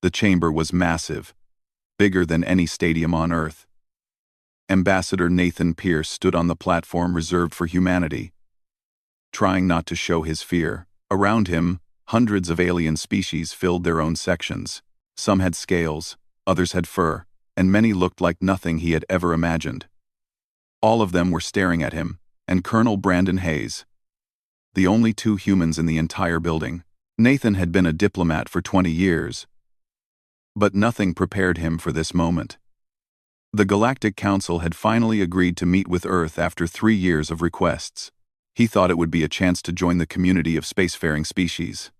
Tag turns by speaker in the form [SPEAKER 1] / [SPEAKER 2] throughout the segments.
[SPEAKER 1] The chamber was massive, bigger than any stadium on Earth. Ambassador Nathan Pierce stood on the platform reserved for humanity, trying not to show his fear. Around him, hundreds of alien species filled their own sections. Some had scales, others had fur, and many looked like nothing he had ever imagined. All of them were staring at him, and Colonel Brandon Hayes, the only two humans in the entire building. Nathan had been a diplomat for 20 years, but nothing prepared him for this moment. The Galactic Council had finally agreed to meet with Earth after 3 years of requests. He thought it would be a chance to join the community of spacefaring species.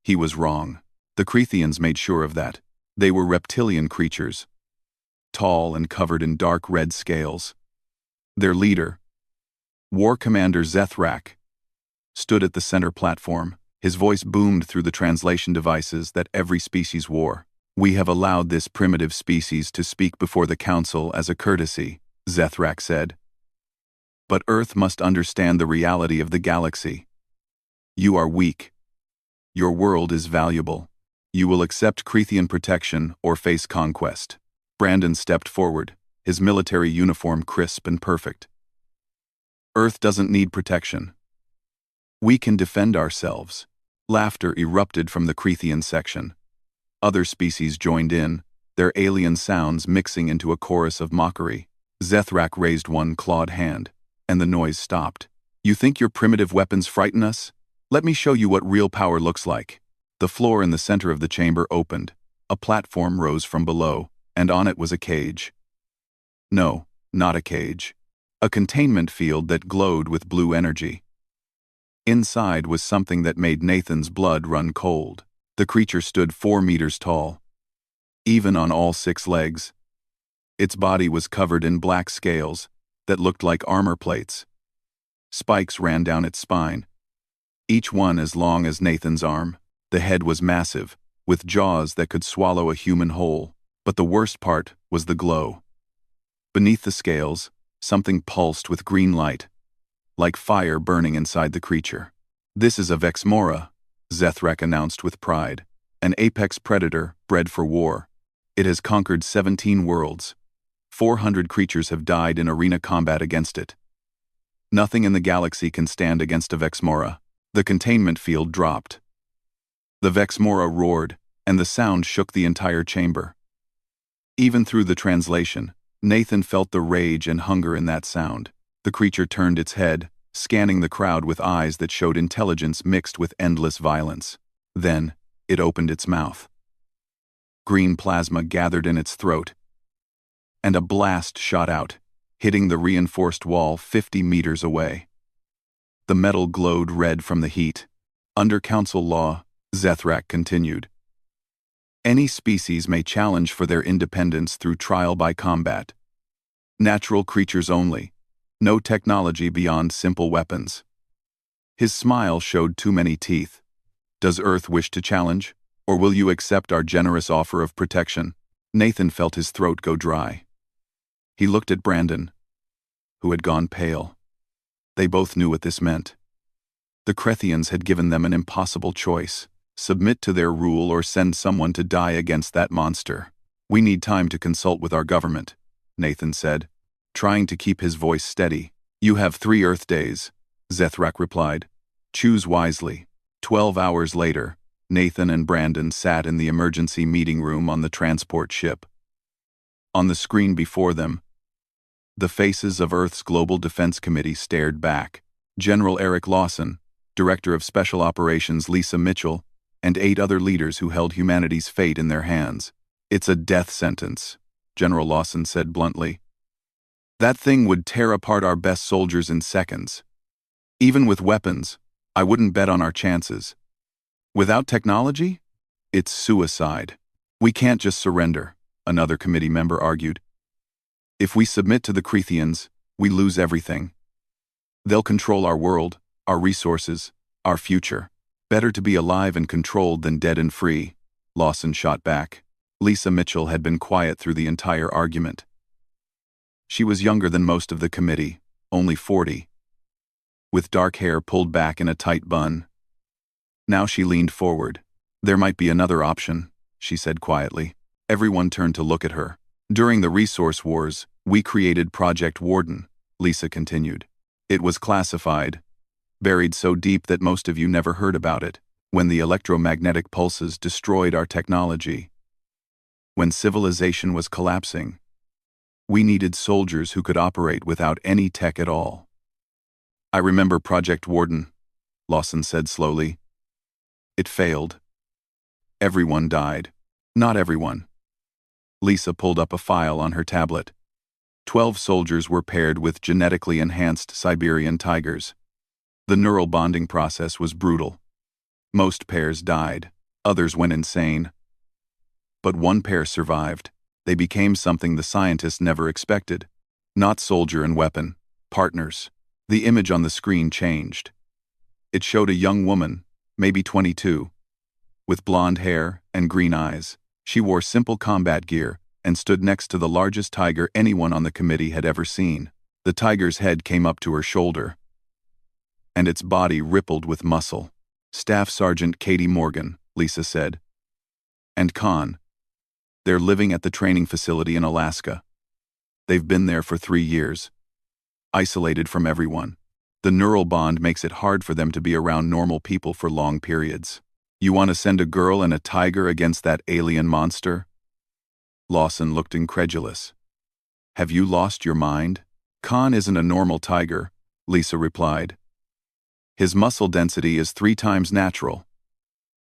[SPEAKER 1] He was wrong. The Crethians made sure of that. They were reptilian creatures, tall and covered in dark red scales. Their leader, War Commander Zethrak, stood at the center platform. His voice boomed through the translation devices that every species wore. "We have allowed this primitive species to speak before the Council as a courtesy," Zethrak said. "But Earth must understand the reality of the galaxy. You are weak. Your world is valuable. You will accept Crethian protection or face conquest." Brandon stepped forward, his military uniform crisp and perfect. "Earth doesn't need protection. We can defend ourselves." Laughter erupted from the Crethian section. Other species joined in, their alien sounds mixing into a chorus of mockery. Zethrak raised one clawed hand, and the noise stopped. "You think your primitive weapons frighten us? Let me show you what real power looks like." The floor in the center of the chamber opened. A platform rose from below, and on it was a cage. No, not a cage. A containment field that glowed with blue energy. Inside was something that made Nathan's blood run cold. The creature stood 4 meters tall, even on all 6 legs. Its body was covered in black scales that looked like armor plates. Spikes ran down its spine, each one as long as Nathan's arm. The head was massive, with jaws that could swallow a human whole. But the worst part was the glow. Beneath the scales, something pulsed with green light, like fire burning inside the creature. "This is a Vexmora," Zethrak announced with pride, "an apex predator bred for war. It has conquered 17 worlds. 400 creatures have died in arena combat against it. Nothing in the galaxy can stand against a Vexmora." The containment field dropped. The Vexmora roared, and the sound shook the entire chamber. Even through the translation, Nathan felt the rage and hunger in that sound. The creature turned its head, scanning the crowd with eyes that showed intelligence mixed with endless violence. Then, it opened its mouth. Green plasma gathered in its throat, and a blast shot out, hitting the reinforced wall 50 meters away. The metal glowed red from the heat. "Under Council law," Zethrak continued, "any species may challenge for their independence through trial by combat. Natural creatures only. No technology beyond simple weapons." His smile showed too many teeth. "Does Earth wish to challenge, or will you accept our generous offer of protection?" Nathan felt his throat go dry. He looked at Brandon, who had gone pale. They both knew what this meant. The Crethians had given them an impossible choice: submit to their rule or send someone to die against that monster. "We need time to consult with our government," Nathan said, trying to keep his voice steady. "You have 3 Earth days," Zethrak replied. "Choose wisely." 12 hours later, Nathan and Brandon sat in the emergency meeting room on the transport ship. On the screen before them, the faces of Earth's Global Defense Committee stared back. General Eric Lawson, Director of Special Operations Lisa Mitchell, and 8 other leaders who held humanity's fate in their hands. "It's a death sentence," General Lawson said bluntly. "That thing would tear apart our best soldiers in seconds. Even with weapons, I wouldn't bet on our chances. Without technology, it's suicide. We can't just surrender," another committee member argued. "If we submit to the Crethians, we lose everything. They'll control our world, our resources, our future. Better to be alive and controlled than dead and free," Lawson shot back. Lisa Mitchell had been quiet through the entire argument. She was younger than most of the committee, only 40, with dark hair pulled back in a tight bun. Now she leaned forward. "There might be another option," she said quietly. Everyone turned to look at her. During the resource wars, we created Project Warden, Lisa continued. It was classified, buried so deep that most of you never heard about it, when the electromagnetic pulses destroyed our technology. When civilization was collapsing, we needed soldiers who could operate without any tech at all. I remember Project Warden, Lawson said slowly. It failed. Everyone died. Not everyone. Lisa pulled up a file on her tablet. 12 soldiers were paired with genetically enhanced Siberian tigers. The neural bonding process was brutal. Most pairs died. Others went insane. But one pair survived. They became something the scientists never expected. Not soldier and weapon. Partners. The image on the screen changed. It showed a young woman, maybe 22, with blonde hair and green eyes. She wore simple combat gear and stood next to the largest tiger anyone on the committee had ever seen. The tiger's head came up to her shoulder, and its body rippled with muscle. Staff Sergeant Katie Morgan, Lisa said. And Khan. They're living at the training facility in Alaska. They've been there for 3 years. Isolated from everyone. The neural bond makes it hard for them to be around normal people for long periods. You want to send a girl and a tiger against that alien monster? Lawson looked incredulous. Have you lost your mind? Khan isn't a normal tiger, Lisa replied. His muscle density is 3 times natural.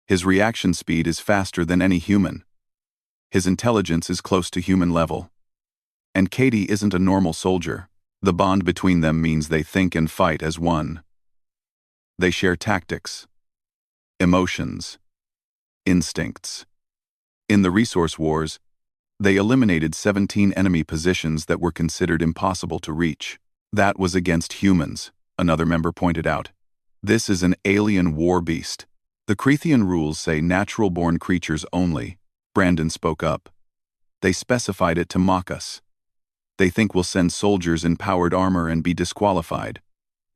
[SPEAKER 1] His reaction speed is faster than any human. His intelligence is close to human level. And Katie isn't a normal soldier. The bond between them means they think and fight as one. They share tactics, emotions, instincts. In the resource wars, they eliminated 17 enemy positions that were considered impossible to reach. That was against humans, another member pointed out. This is an alien war beast. The Creathian rules say natural-born creatures only, Brandon spoke up. They specified it to mock us. They think we'll send soldiers in powered armor and be disqualified,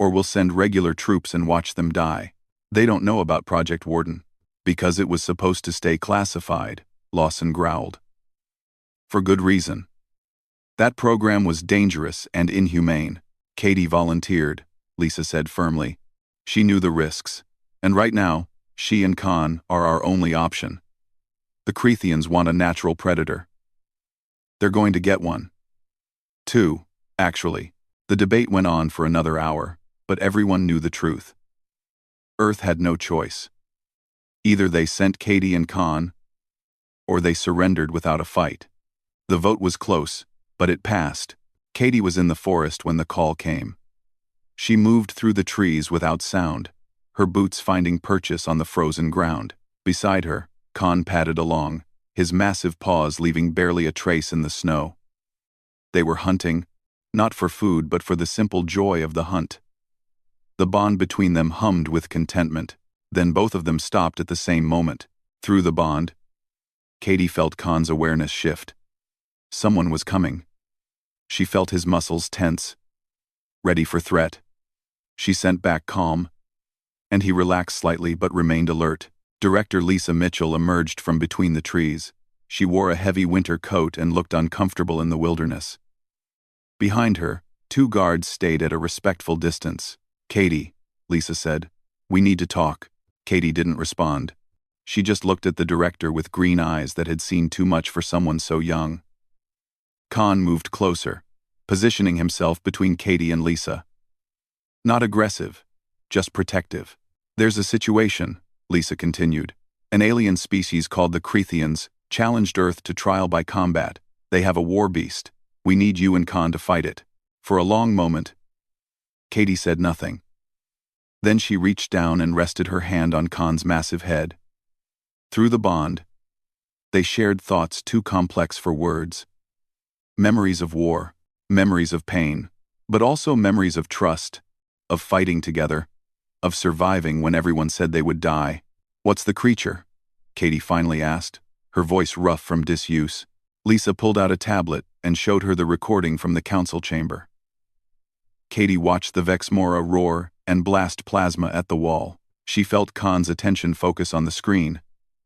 [SPEAKER 1] or we'll send regular troops and watch them die. They don't know about Project Warden, because it was supposed to stay classified, Lawson growled. For good reason. That program was dangerous and inhumane. Katie volunteered, Lisa said firmly. She knew the risks, and right now, she and Khan are our only option. The Creathians want a natural predator. They're going to get one. 2, actually. The debate went on for another hour, but everyone knew the truth. Earth had no choice. Either they sent Katie and Khan, or they surrendered without a fight. The vote was close, but it passed. Katie was in the forest when the call came. She moved through the trees without sound, her boots finding purchase on the frozen ground. Beside her, Khan padded along, his massive paws leaving barely a trace in the snow. They were hunting, not for food but for the simple joy of the hunt. The bond between them hummed with contentment, then both of them stopped at the same moment. Through the bond, Katie felt Khan's awareness shift. Someone was coming. She felt his muscles tense, ready for threat. She sent back calm, and he relaxed slightly but remained alert. Director Lisa Mitchell emerged from between the trees. She wore a heavy winter coat and looked uncomfortable in the wilderness. Behind her, 2 guards stayed at a respectful distance. Katie, Lisa said, we need to talk. Katie didn't respond. She just looked at the director with green eyes that had seen too much for someone so young. Khan moved closer, positioning himself between Katie and Lisa. Not aggressive, just protective. There's a situation, Lisa continued. An alien species called the Creathians challenged Earth to trial by combat. They have a war beast. We need you and Khan to fight it. For a long moment, Katie said nothing. Then she reached down and rested her hand on Khan's massive head. Through the bond, they shared thoughts too complex for words. Memories of war, memories of pain, but also memories of trust, of fighting together, of surviving when everyone said they would die. What's the creature? Katie finally asked, her voice rough from disuse. Lisa pulled out a tablet and showed her the recording from the council chamber. Katie watched the Vexmora roar and blast plasma at the wall. She felt Khan's attention focus on the screen,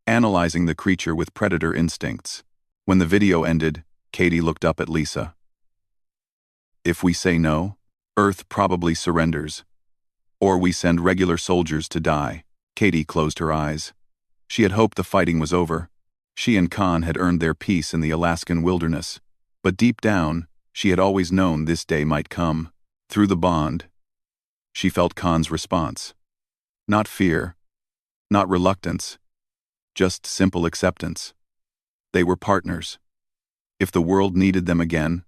[SPEAKER 1] analyzing the creature with predator instincts. When the video ended, Katie looked up at Lisa. If we say no, Earth probably surrenders. Or we send regular soldiers to die. Katie closed her eyes. She had hoped the fighting was over. She and Khan had earned their peace in the Alaskan wilderness. But deep down, she had always known this day might come. Through the bond, she felt Khan's response. Not fear, not reluctance, just simple acceptance. They were partners. If the world needed them again,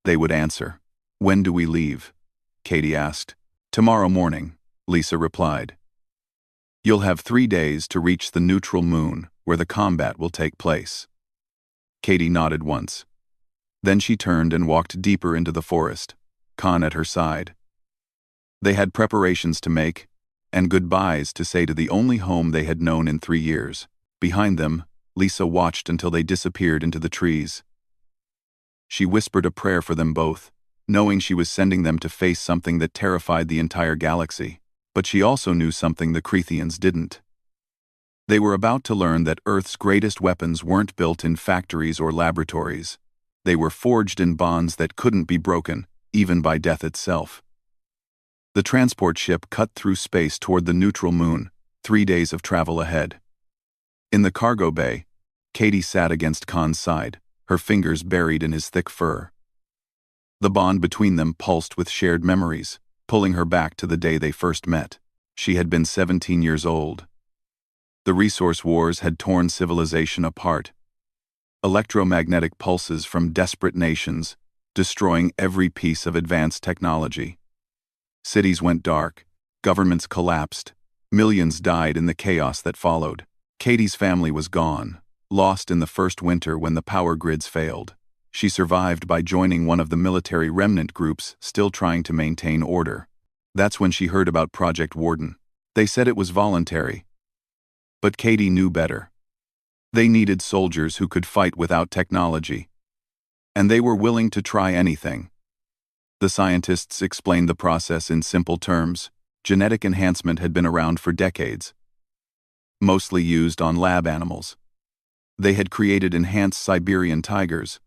[SPEAKER 1] they would answer. When do we leave? Katie asked. Tomorrow morning, Lisa replied. You'll have 3 days to reach the neutral moon, where the combat will take place. Katie nodded once. Then she turned and walked deeper into the forest, Khan at her side. They had preparations to make, and goodbyes to say to the only home they had known in 3 years. Behind them, Lisa watched until they disappeared into the trees. She whispered a prayer for them both, knowing she was sending them to face something that terrified the entire galaxy. But she also knew something the Crethians didn't. They were about to learn that Earth's greatest weapons weren't built in factories or laboratories. They were forged in bonds that couldn't be broken, even by death itself. The transport ship cut through space toward the neutral moon, 3 days of travel ahead. In the cargo bay, Katie sat against Khan's side, her fingers buried in his thick fur. The bond between them pulsed with shared memories, pulling her back to the day they first met. She had been 17 years old. The resource wars had torn civilization apart. Electromagnetic pulses from desperate nations, destroying every piece of advanced technology. Cities went dark, governments collapsed, millions died in the chaos that followed. Katie's family was gone, lost in the first winter when the power grids failed. She survived by joining one of the military remnant groups still trying to maintain order. That's when she heard about Project Warden. They said it was voluntary. But Katie knew better. They needed soldiers who could fight without technology. And they were willing to try anything. The scientists explained the process in simple terms. Genetic enhancement had been around for decades, mostly used on lab animals. They had created enhanced Siberian tigers,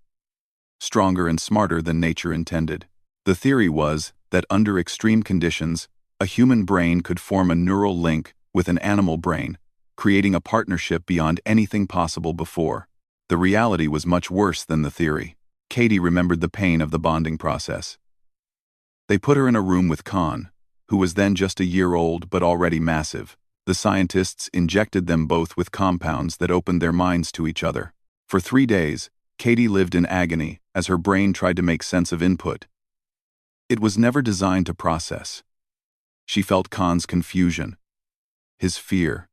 [SPEAKER 1] stronger and smarter than nature intended. The theory was that under extreme conditions, a human brain could form a neural link with an animal brain, creating a partnership beyond anything possible before. The reality was much worse than the theory. Katie remembered the pain of the bonding process. They put her in a room with Khan, who was then just a year old but already massive. The scientists injected them both with compounds that opened their minds to each other. For 3 days, Katie lived in agony as her brain tried to make sense of input. It was never designed to process. She felt Khan's confusion, his fear,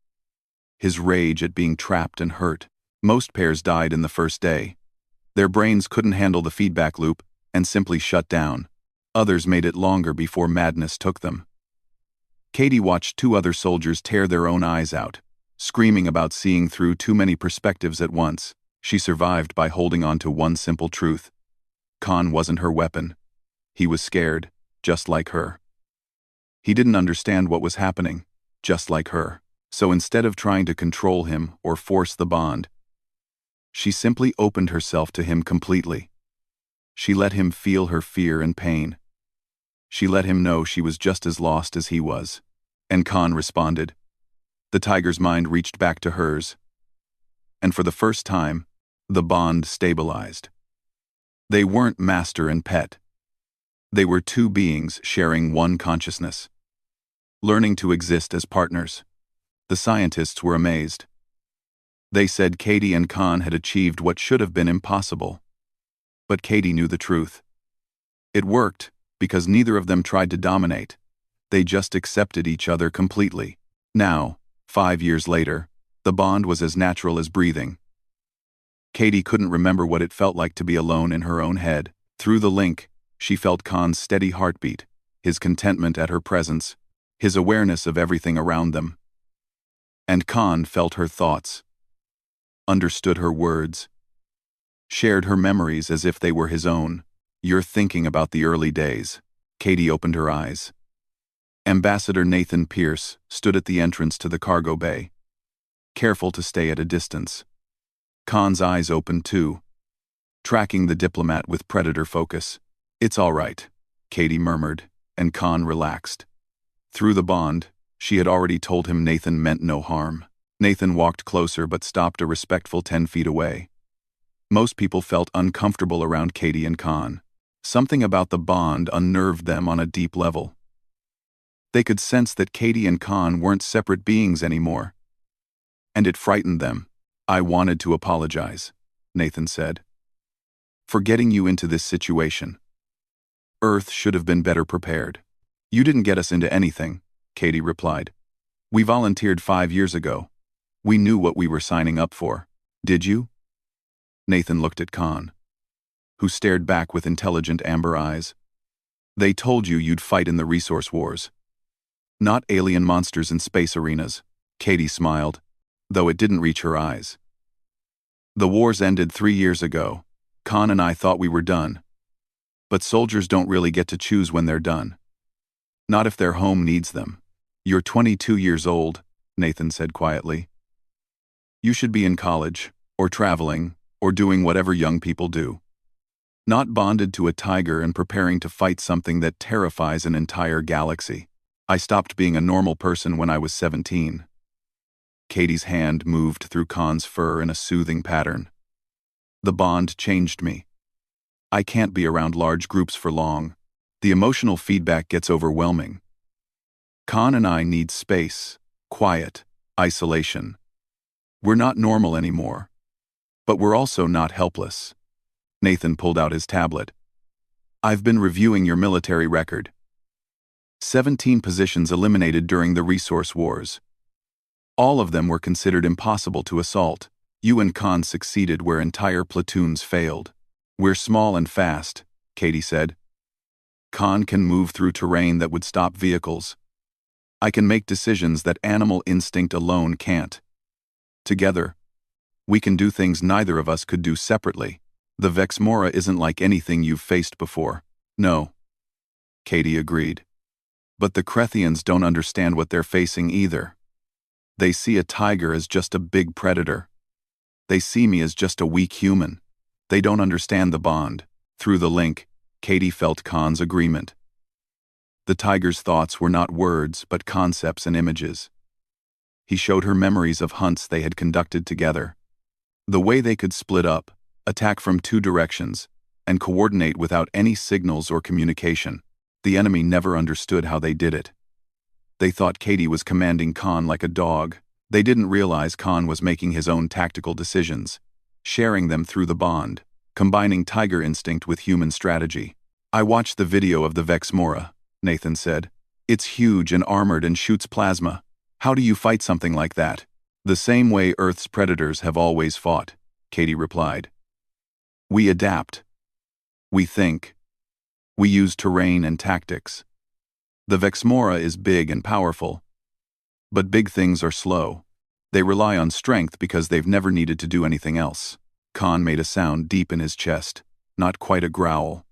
[SPEAKER 1] his rage at being trapped and hurt. Most pairs died in the first day. Their brains couldn't handle the feedback loop and simply shut down. Others made it longer before madness took them. Katie watched 2 other soldiers tear their own eyes out, screaming about seeing through too many perspectives at once. She survived by holding on to one simple truth. Khan wasn't her weapon. He was scared, just like her. He didn't understand what was happening, just like her. So instead of trying to control him or force the bond, she simply opened herself to him completely. She let him feel her fear and pain. She let him know she was just as lost as he was. And Khan responded. The tiger's mind reached back to hers. And for the first time, the bond stabilized. They weren't master and pet. They were 2 beings sharing one consciousness, learning to exist as partners. The scientists were amazed. They said Katie and Khan had achieved what should have been impossible. But Katie knew the truth. It worked because neither of them tried to dominate. They just accepted each other completely. Now, 5 years later, the bond was as natural as breathing. Katie couldn't remember what it felt like to be alone in her own head. Through the link, she felt Khan's steady heartbeat, his contentment at her presence, his awareness of everything around them. And Khan felt her thoughts, understood her words, shared her memories as if they were his own. You're thinking about the early days. Katie opened her eyes. Ambassador Nathan Pierce stood at the entrance to the cargo bay. careful to stay at a distance. Khan's eyes opened too, tracking the diplomat with predator focus. "It's all right," Katie murmured, and Khan relaxed. Through the bond, she had already told him Nathan meant no harm. Nathan walked closer but stopped a respectful 10 feet away. Most people felt uncomfortable around Katie and Khan. Something about the bond unnerved them on a deep level. They could sense that Katie and Khan weren't separate beings anymore. And it frightened them. "I wanted to apologize," Nathan said, "for getting you into this situation. Earth should have been better prepared." "You didn't get us into anything," Katie replied. "We volunteered 5 years ago. We knew what we were signing up for. Did you?" Nathan looked at Khan, who stared back with intelligent amber eyes. "They told you you'd fight in the resource wars. Not alien monsters in space arenas." Katie smiled, though it didn't reach her eyes. "The wars ended 3 years ago. Khan and I thought we were done. But soldiers don't really get to choose when they're done. Not if their home needs them." "You're 22 years old," Nathan said quietly. "You should be in college, or traveling, or doing whatever young people do. Not bonded to a tiger and preparing to fight something that terrifies an entire galaxy. I stopped being a normal person when I was 17. Katie's hand moved through Khan's fur in a soothing pattern. "The bond changed me. I can't be around large groups for long. The emotional feedback gets overwhelming. Khan and I need space, quiet, isolation. We're not normal anymore. But we're also not helpless." Nathan pulled out his tablet. "I've been reviewing your military record. 17 positions eliminated during the resource wars. All of them were considered impossible to assault. You and Khan succeeded where entire platoons failed. We're small and fast," Katie said. "Khan can move through terrain that would stop vehicles. I can make decisions that animal instinct alone can't. Together, we can do things neither of us could do separately. The Vexmora isn't like anything you've faced before." "No," Katie agreed. "But the Krethians don't understand what they're facing either. They see a tiger as just a big predator. They see me as just a weak human. They don't understand the bond." Through the link, Katie felt Khan's agreement. The tiger's thoughts were not words, but concepts and images. He showed her memories of hunts they had conducted together. The way they could split up, attack from 2 directions, and coordinate without any signals or communication. The enemy never understood how they did it. They thought Katie was commanding Khan like a dog. They didn't realize Khan was making his own tactical decisions, sharing them through the bond, combining tiger instinct with human strategy. "I watched the video of the Vexmora," Nathan said. "It's huge and armored and shoots plasma. How do you fight something like that?" "The same way Earth's predators have always fought," Katie replied. "We adapt. We think. We use terrain and tactics. The Vexmora is big and powerful. But big things are slow. They rely on strength because they've never needed to do anything else." Khan made a sound deep in his chest, not quite a growl.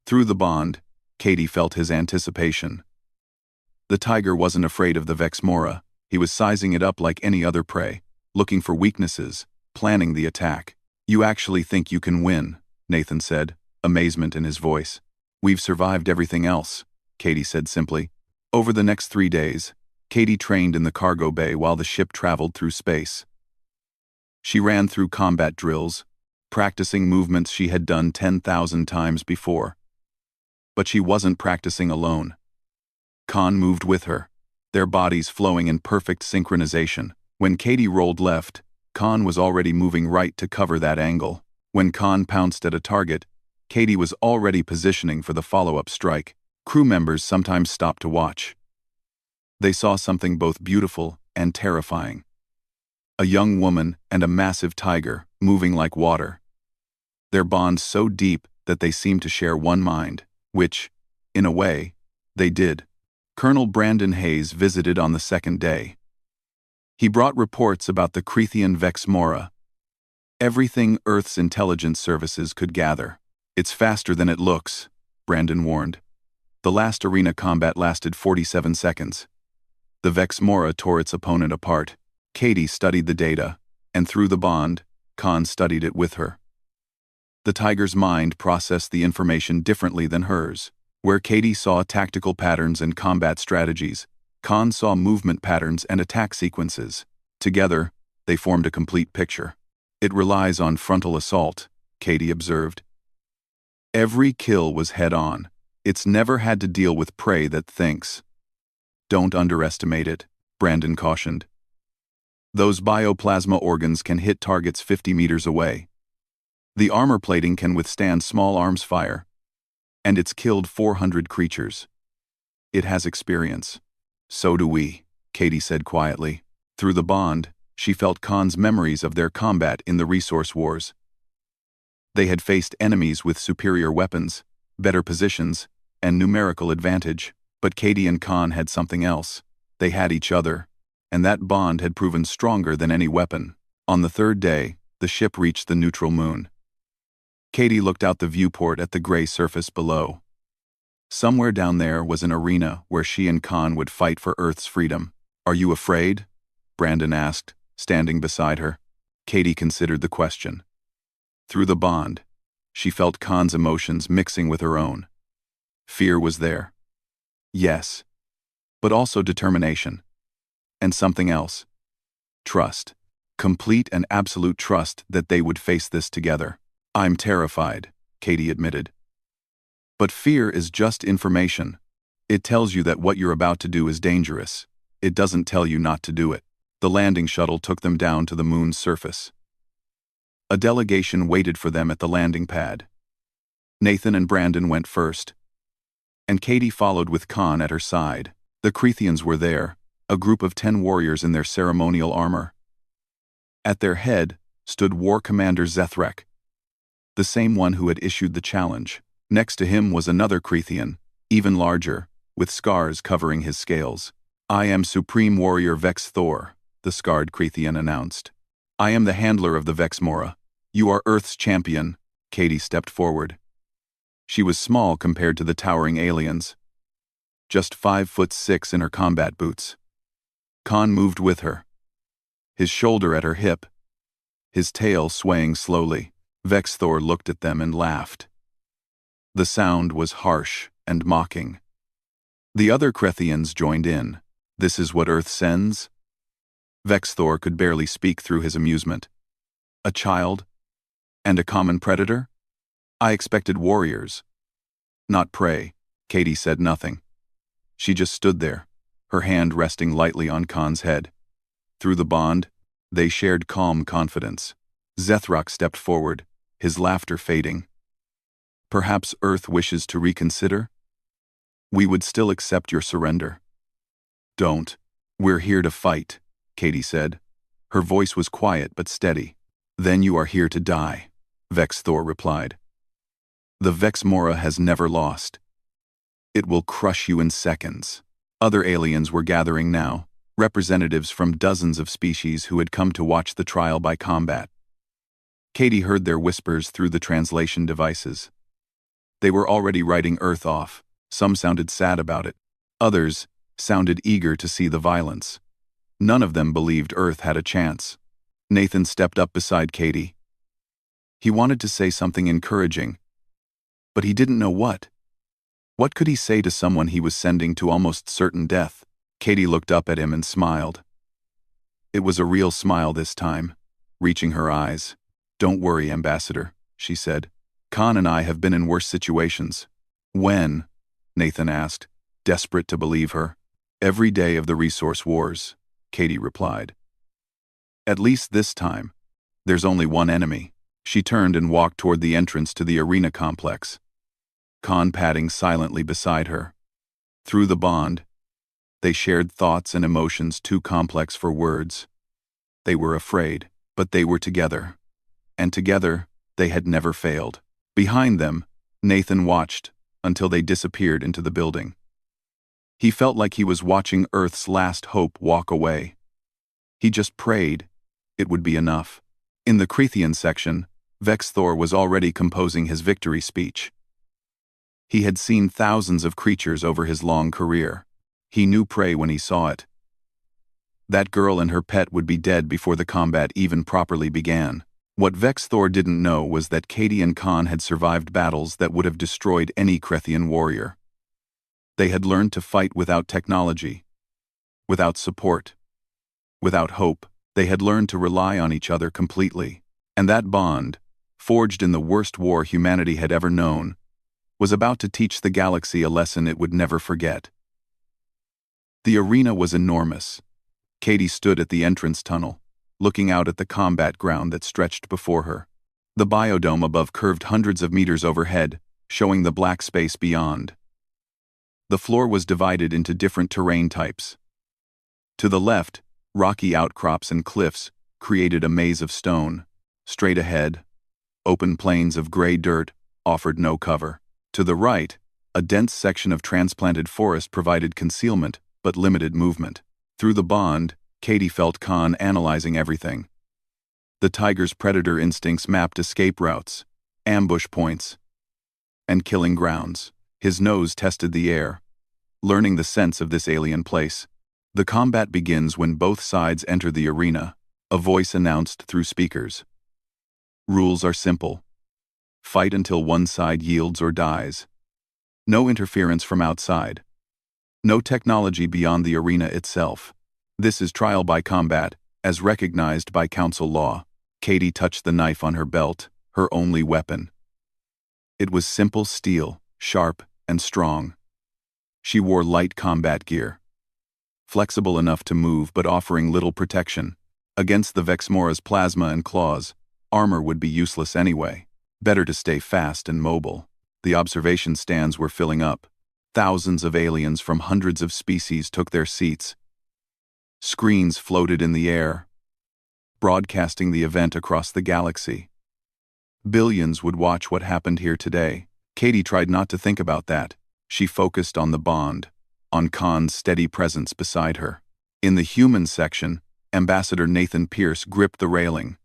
[SPEAKER 1] Through the bond, Katie felt his anticipation. The tiger wasn't afraid of the Vexmora. He was sizing it up like any other prey, looking for weaknesses, planning the attack. "You actually think you can win," Nathan said, amazement in his voice. "We've survived everything else," Katie said simply. Over the next 3 days, Katie trained in the cargo bay while the ship traveled through space. She ran through combat drills, practicing movements she had done 10,000 times before. But she wasn't practicing alone. Khan moved with her, their bodies flowing in perfect synchronization. When Katie rolled left, Khan was already moving right to cover that angle. When Khan pounced at a target, Katie was already positioning for the follow-up strike. Crew members sometimes stopped to watch. They saw something both beautiful and terrifying. A young woman and a massive tiger, moving like water. Their bond so deep that they seemed to share one mind, which, in a way, they did. Colonel Brandon Hayes visited on the 2nd day. He brought reports about the Krethian Vexmora. Everything Earth's intelligence services could gather. "It's faster than it looks," Brandon warned. "The last arena combat lasted 47 seconds. The Vexmora tore its opponent apart. Katie studied the data, and through the bond, Khan studied it with her. The tiger's mind processed the information differently than hers. Where Katie saw tactical patterns and combat strategies, Khan saw movement patterns and attack sequences. Together, they formed a complete picture. It relies on frontal assault, Katie observed. Every kill was head-on. It's never had to deal with prey that thinks. Don't underestimate it, Brandon cautioned. Those bioplasma organs can hit targets 50 meters away. The armor plating can withstand small arms fire. And it's killed 400 creatures. It has experience. So do we, Katie said quietly. Through the bond, she felt Khan's memories of their combat in the resource wars. They had faced enemies with superior weapons, better positions, and numerical advantage, but Katie and Khan had something else. They had each other, and that bond had proven stronger than any weapon. On the third day, the ship reached the neutral moon. Katie looked out the viewport at the gray surface below. Somewhere down there was an arena where she and Khan would fight for Earth's freedom. "Are you afraid?" Brandon asked, standing beside her. Katie considered the question. Through the bond, she felt Khan's emotions mixing with her own. Fear was there. Yes, but also determination. And something else. Trust. Complete and absolute trust that they would face this together. "I'm terrified," Katie admitted. But fear is just information. It tells you that what you're about to do is dangerous. It doesn't tell you not to do it. The landing shuttle took them down to the moon's surface. A delegation waited for them at the landing pad. Nathan and Brandon went first, and Katie followed with Khan at her side. The Creathians were there, a group of 10 warriors in their ceremonial armor. At their head stood War Commander Zethrak, the same one who had issued the challenge. Next to him was another Creathian, even larger, with scars covering his scales. "I am Supreme Warrior Vex Thor," the scarred Creathian announced. "I am the handler of the Vex Mora. You are Earth's champion." Katie stepped forward. She was small compared to the towering aliens, just 5'6" in her combat boots. Khan moved with her, his shoulder at her hip, his tail swaying slowly. Vex Thor looked at them and laughed. The sound was harsh and mocking. The other Creathians joined in. "This is what Earth sends?" Vex Thor could barely speak through his amusement. "A child? And a common predator? I expected warriors, not prey." Katie said nothing. She just stood there, her hand resting lightly on Khan's head. Through the bond, they shared calm confidence. Zethrak stepped forward, his laughter fading. "Perhaps Earth wishes to reconsider? We would still accept your surrender." "Don't. We're here to fight," Katie said. Her voice was quiet but steady. "Then you are here to die," Vex Thor replied. "The Vex Mora has never lost. It will crush you in seconds." Other aliens were gathering now, representatives from dozens of species who had come to watch the trial by combat. Katie heard their whispers through the translation devices. They were already writing Earth off. Some sounded sad about it. Others sounded eager to see the violence. None of them believed Earth had a chance. Nathan stepped up beside Katie. He wanted to say something encouraging, but he didn't know what. What could he say to someone he was sending to almost certain death? Katie looked up at him and smiled. It was a real smile this time, reaching her eyes. "Don't worry, Ambassador," she said. "Khan and I have been in worse situations." "When?" Nathan asked, desperate to believe her. "Every day of the resource wars," Katie replied. "At least this time, there's only one enemy." She turned and walked toward the entrance to the arena complex, Khan padding silently beside her. Through the bond, they shared thoughts and emotions too complex for words. They were afraid, but they were together. And together, they had never failed. Behind them, Nathan watched until they disappeared into the building. He felt like he was watching Earth's last hope walk away. He just prayed it would be enough. In the Creathian section, Vex Thor was already composing his victory speech. He had seen thousands of creatures over his long career. He knew prey when he saw it. That girl and her pet would be dead before the combat even properly began. What Vex Thor didn't know was that Katie and Khan had survived battles that would have destroyed any Krethian warrior. They had learned to fight without technology, without support, without hope. They had learned to rely on each other completely. And that bond, forged in the worst war humanity had ever known, was about to teach the galaxy a lesson it would never forget. The arena was enormous. Katie stood at the entrance tunnel, looking out at the combat ground that stretched before her. The biodome above curved hundreds of meters overhead, showing the black space beyond. The floor was divided into different terrain types. To the left, rocky outcrops and cliffs created a maze of stone. Straight ahead, open plains of gray dirt offered no cover. To the right, a dense section of transplanted forest provided concealment but limited movement. Through the bond, Katie felt Khan analyzing everything. The tiger's predator instincts mapped escape routes, ambush points, and killing grounds. His nose tested the air, learning the sense of this alien place. The combat begins when both sides enter the arena, a voice announced through speakers. Rules are simple. Fight until one side yields or dies. No interference from outside. No technology beyond the arena itself. This is trial by combat, as recognized by council law. Katie touched the knife on her belt, her only weapon. It was simple steel, sharp and strong. She wore light combat gear, flexible enough to move but offering little protection. Against the Vexmora's plasma and claws, armor would be useless anyway. Better to stay fast and mobile. The observation stands were filling up. Thousands of aliens from hundreds of species took their seats. Screens floated in the air, broadcasting the event across the galaxy. Billions would watch what happened here today. Katie tried not to think about that. She focused on the bond, on Khan's steady presence beside her. In the human section, Ambassador Nathan Pierce gripped the railing.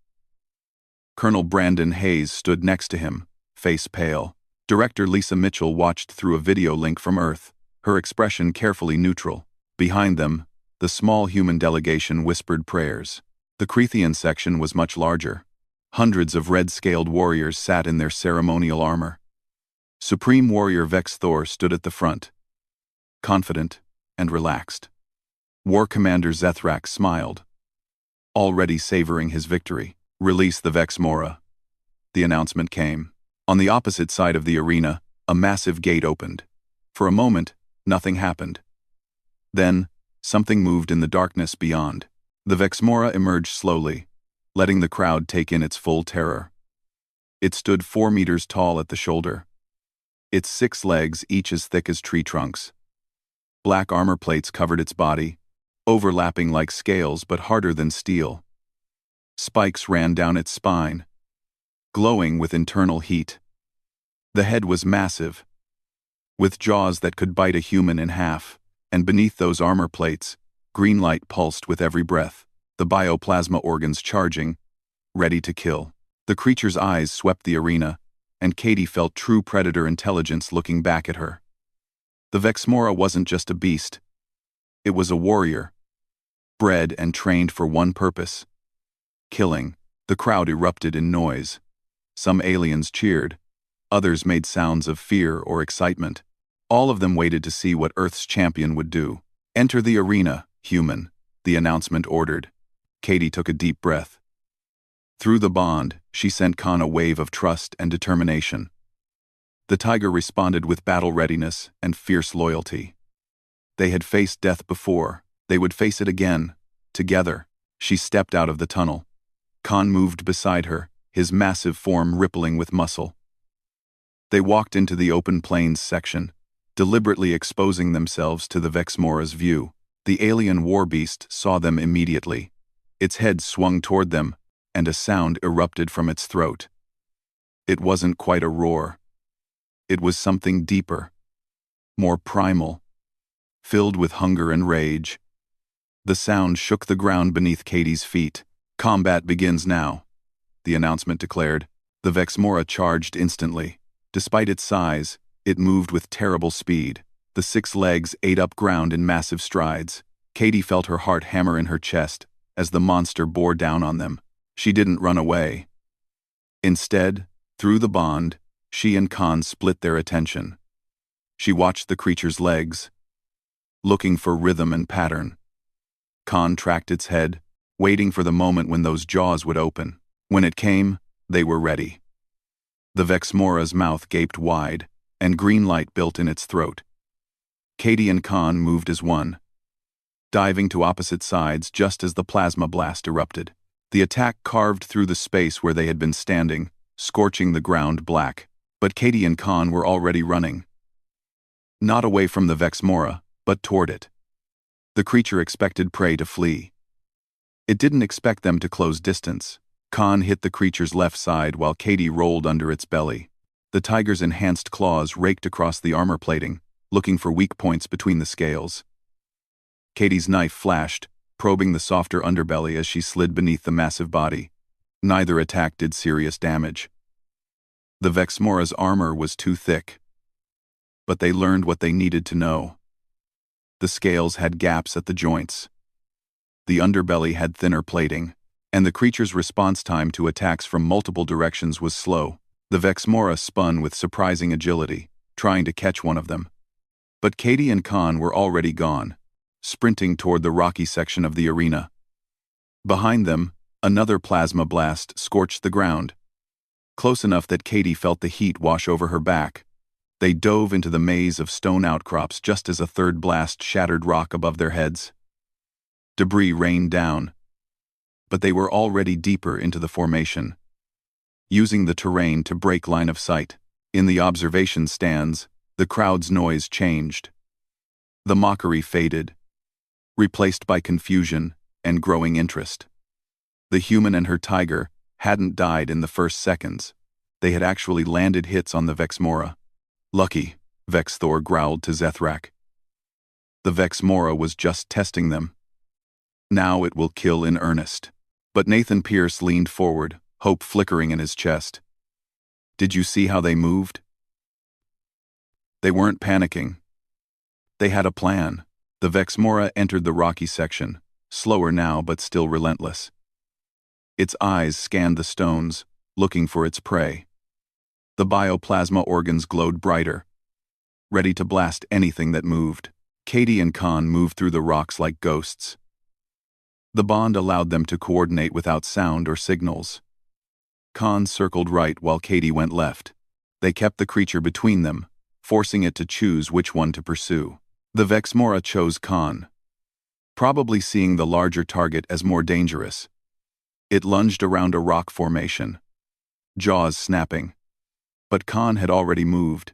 [SPEAKER 1] Colonel Brandon Hayes stood next to him, face pale. Director Lisa Mitchell watched through a video link from Earth, her expression carefully neutral. Behind them, the small human delegation whispered prayers. The Krethian section was much larger. Hundreds of red-scaled warriors sat in their ceremonial armor. Supreme Warrior Vex Thor stood at the front, confident and relaxed. War Commander Zethrak smiled, already savoring his victory. Release the Vexmora. The announcement came. On the opposite side of the arena, a massive gate opened. For a moment, nothing happened. Then, something moved in the darkness beyond. The Vexmora emerged slowly, letting the crowd take in its full terror. It stood 4 meters tall at the shoulder. Its 6 legs, each as thick as tree trunks. Black armor plates covered its body, overlapping like scales but harder than steel. Spikes ran down its spine, glowing with internal heat. The head was massive, with jaws that could bite a human in half, and beneath those armor plates, green light pulsed with every breath, the bioplasma organs charging, ready to kill. The creature's eyes swept the arena, and Katie felt true predator intelligence looking back at her. The Vexmora wasn't just a beast. It was a warrior, bred and trained for one purpose: killing. The crowd erupted in noise. Some aliens cheered. Others made sounds of fear or excitement. All of them waited to see what Earth's champion would do. Enter the arena, human, the announcement ordered. Katie took a deep breath. Through the bond, she sent Khan a wave of trust and determination. The tiger responded with battle readiness and fierce loyalty. They had faced death before. They would face it again, together. She stepped out of the tunnel. Khan moved beside her, his massive form rippling with muscle. They walked into the open plains section, deliberately exposing themselves to the Vexmora's view. The alien war beast saw them immediately. Its head swung toward them, and a sound erupted from its throat. It wasn't quite a roar. It was something deeper, more primal, filled with hunger and rage. The sound shook the ground beneath Katie's feet. Combat begins now, the announcement declared. The Vexmora charged instantly. Despite its size, it moved with terrible speed. The 6 legs ate up ground in massive strides. Katie felt her heart hammer in her chest as the monster bore down on them. She didn't run away. Instead, through the bond, she and Khan split their attention. She watched the creature's legs, looking for rhythm and pattern. Khan tracked its head, waiting for the moment when those jaws would open. When it came, they were ready. The Vexmora's mouth gaped wide, and green light built in its throat. Katie and Khan moved as one, diving to opposite sides just as the plasma blast erupted. The attack carved through the space where they had been standing, scorching the ground black. But Katie and Khan were already running. Not away from the Vexmora, but toward it. The creature expected prey to flee. It didn't expect them to close distance. Khan hit the creature's left side while Katie rolled under its belly. The tiger's enhanced claws raked across the armor plating, looking for weak points between the scales. Katie's knife flashed, probing the softer underbelly as she slid beneath the massive body. Neither attack did serious damage. The Vexmora's armor was too thick. But they learned what they needed to know. The scales had gaps at the joints. The underbelly had thinner plating, and the creature's response time to attacks from multiple directions was slow. The Vexmora spun with surprising agility, trying to catch one of them. But Katie and Khan were already gone, sprinting toward the rocky section of the arena. Behind them, another plasma blast scorched the ground, close enough that Katie felt the heat wash over her back. They dove into the maze of stone outcrops just as a third blast shattered rock above their heads. Debris rained down, but they were already deeper into the formation, using the terrain to break line of sight. In the observation stands, the crowd's noise changed. The mockery faded, replaced by confusion and growing interest. The human and her tiger hadn't died in the first seconds. They had actually landed hits on the Vexmora. Lucky, Vexthor growled to Zethrak. The Vexmora was just testing them. Now it will kill in earnest. But Nathan Pierce leaned forward, hope flickering in his chest. Did you see how they moved? They weren't panicking. They had a plan. The Vexmora entered the rocky section, slower now but still relentless. Its eyes scanned the stones, looking for its prey. The bioplasma organs glowed brighter, ready to blast anything that moved. Katie and Khan moved through the rocks like ghosts. The bond allowed them to coordinate without sound or signals. Khan circled right while Katie went left. They kept the creature between them, forcing it to choose which one to pursue. The Vexmora chose Khan, probably seeing the larger target as more dangerous. It lunged around a rock formation, jaws snapping. But Khan had already moved,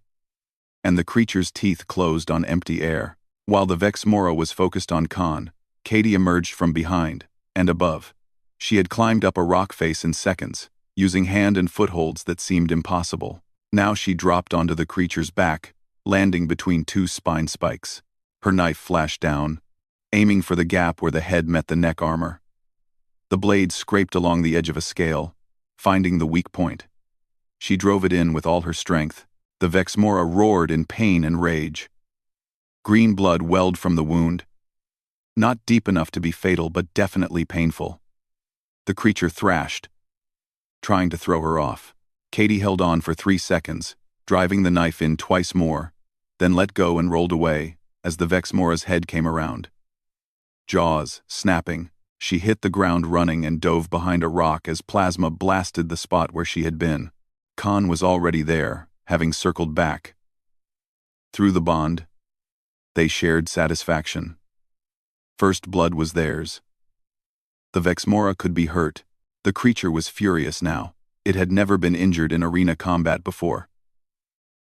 [SPEAKER 1] and the creature's teeth closed on empty air. While the Vexmora was focused on Khan, Katie emerged from behind and above. She had climbed up a rock face in seconds, using hand and footholds that seemed impossible. Now she dropped onto the creature's back, landing between two spine spikes. Her knife flashed down, aiming for the gap where the head met the neck armor. The blade scraped along the edge of a scale, finding the weak point. She drove it in with all her strength. The Vexmora roared in pain and rage. Green blood welled from the wound, not deep enough to be fatal but definitely painful. The creature thrashed, trying to throw her off. Katie held on for 3 seconds, driving the knife in twice more, then let go and rolled away as the Vexmora's head came around. Jaws snapping, she hit the ground running and dove behind a rock as plasma blasted the spot where she had been. Khan was already there, having circled back. Through the bond, they shared satisfaction. First blood was theirs. The Vexmora could be hurt. The creature was furious now. It had never been injured in arena combat before.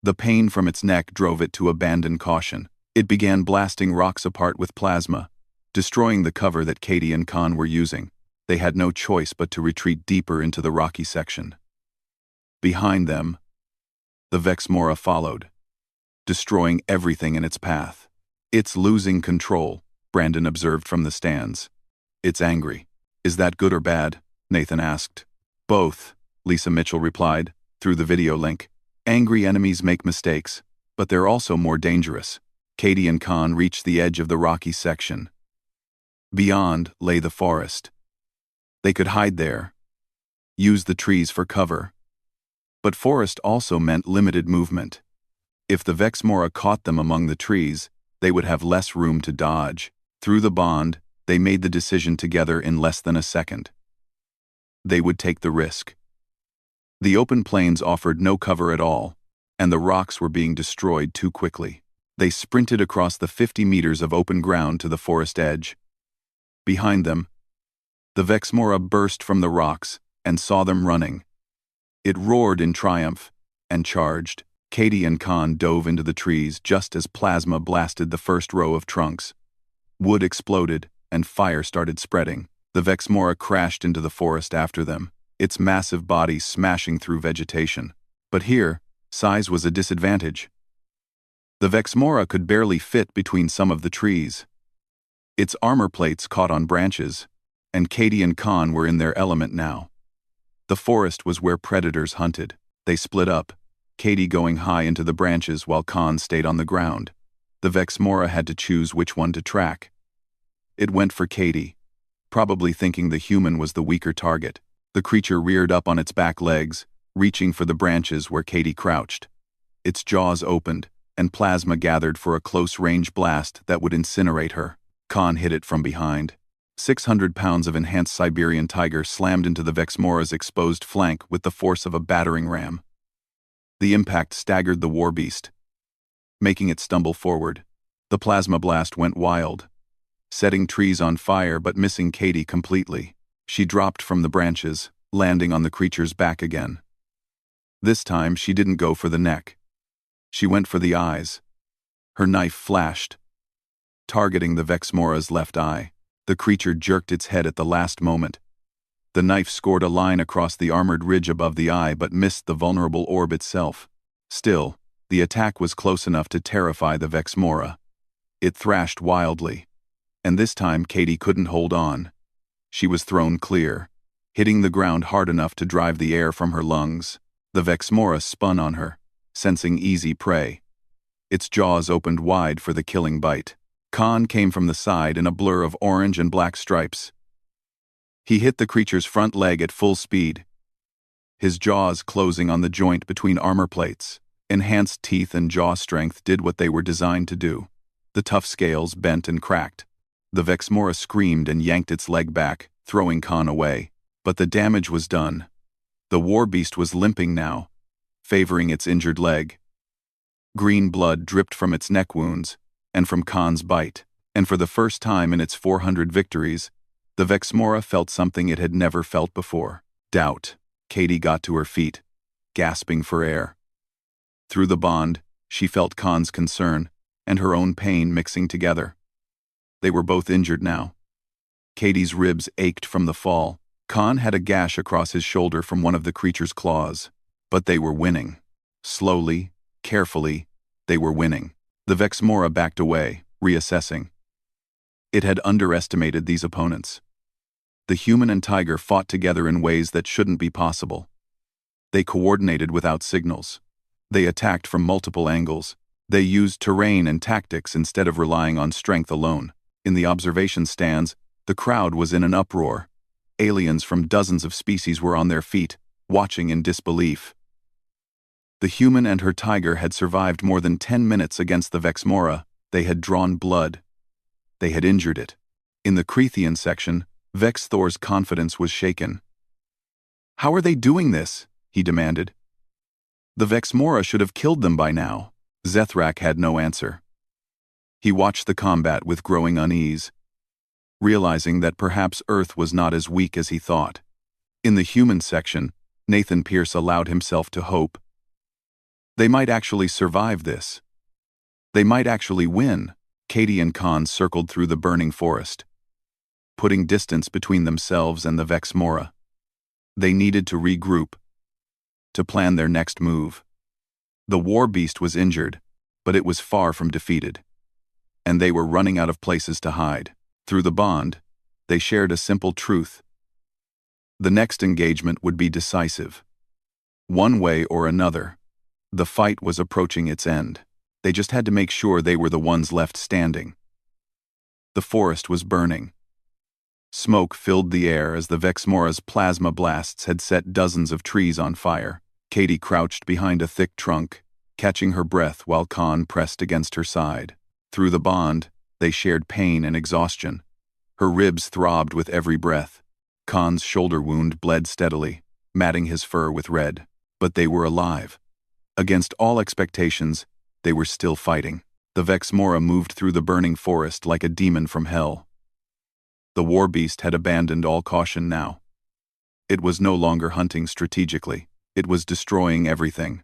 [SPEAKER 1] The pain from its neck drove it to abandon caution. It began blasting rocks apart with plasma, destroying the cover that Katie and Khan were using. They had no choice but to retreat deeper into the rocky section. Behind them, the Vexmora followed, destroying everything in its path. It's losing control, Brandon observed from the stands. It's angry. Is that good or bad? Nathan asked. Both, Lisa Mitchell replied, through the video link. Angry enemies make mistakes, but they're also more dangerous. Katie and Khan reached the edge of the rocky section. Beyond lay the forest. They could hide there, use the trees for cover. But forest also meant limited movement. If the Vexmora caught them among the trees, they would have less room to dodge. Through the bond, they made the decision together in less than a second. They would take the risk. The open plains offered no cover at all, and the rocks were being destroyed too quickly. They sprinted across the 50 meters of open ground to the forest edge. Behind them, the Vexmora burst from the rocks and saw them running. It roared in triumph and charged. Katie and Khan dove into the trees just as plasma blasted the first row of trunks. Wood exploded, and fire started spreading. The Vexmora crashed into the forest after them, its massive body smashing through vegetation. But here, size was a disadvantage. The Vexmora could barely fit between some of the trees. Its armor plates caught on branches, and Katie and Khan were in their element now. The forest was where predators hunted. They split up, Katie going high into the branches while Khan stayed on the ground. The Vexmora had to choose which one to track. It went for Katie, probably thinking the human was the weaker target. The creature reared up on its back legs, reaching for the branches where Katie crouched. Its jaws opened, and plasma gathered for a close-range blast that would incinerate her. Khan hit it from behind. 600 pounds of enhanced Siberian tiger slammed into the Vexmora's exposed flank with the force of a battering ram. The impact staggered the war beast, making it stumble forward. The plasma blast went wild, setting trees on fire but missing Katie completely. She dropped from the branches, landing on the creature's back again. This time she didn't go for the neck. She went for the eyes. Her knife flashed, targeting the Vexmora's left eye. The creature jerked its head at the last moment. The knife scored a line across the armored ridge above the eye but missed the vulnerable orb itself. Still, the attack was close enough to terrify the Vexmora. It thrashed wildly, and this time Katie couldn't hold on. She was thrown clear, hitting the ground hard enough to drive the air from her lungs. The Vexmora spun on her, sensing easy prey. Its jaws opened wide for the killing bite. Khan came from the side in a blur of orange and black stripes. He hit the creature's front leg at full speed, his jaws closing on the joint between armor plates. Enhanced teeth and jaw strength did what they were designed to do. The tough scales bent and cracked. The Vexmora screamed and yanked its leg back, throwing Khan away. But the damage was done. The war beast was limping now, favoring its injured leg. Green blood dripped from its neck wounds, and from Khan's bite. And for the first time in its 400 victories, the Vexmora felt something it had never felt before. Doubt. Katie got to her feet, gasping for air. Through the bond, she felt Khan's concern and her own pain mixing together. They were both injured now. Katie's ribs ached from the fall. Khan had a gash across his shoulder from one of the creature's claws. But they were winning. Slowly, carefully, they were winning. The Vexmora backed away, reassessing. It had underestimated these opponents. The human and tiger fought together in ways that shouldn't be possible. They coordinated without signals. They attacked from multiple angles. They used terrain and tactics instead of relying on strength alone. In the observation stands, the crowd was in an uproar. Aliens from dozens of species were on their feet, watching in disbelief. The human and her tiger had survived more than 10 minutes against the Vexmora. They had drawn blood. They had injured it. In the Crethean section, Vex Thor's confidence was shaken. "How are they doing this?" he demanded. "The Vexmora should have killed them by now." Zethrak had no answer. He watched the combat with growing unease, realizing that perhaps Earth was not as weak as he thought. In the human section, Nathan Pierce allowed himself to hope. They might actually survive this. They might actually win. Katie and Khan circled through the burning forest, putting distance between themselves and the Vexmora. They needed to regroup, to plan their next move. The war beast was injured, but it was far from defeated, and they were running out of places to hide. Through the bond, they shared a simple truth. The next engagement would be decisive. One way or another, the fight was approaching its end. They just had to make sure they were the ones left standing. The forest was burning. Smoke filled the air as the Vexmora's plasma blasts had set dozens of trees on fire. Katie crouched behind a thick trunk, catching her breath while Khan pressed against her side. Through the bond, they shared pain and exhaustion. Her ribs throbbed with every breath. Khan's shoulder wound bled steadily, matting his fur with red. But they were alive. Against all expectations, they were still fighting. The Vexmora moved through the burning forest like a demon from hell. The war beast had abandoned all caution now. It was no longer hunting strategically. It was destroying everything,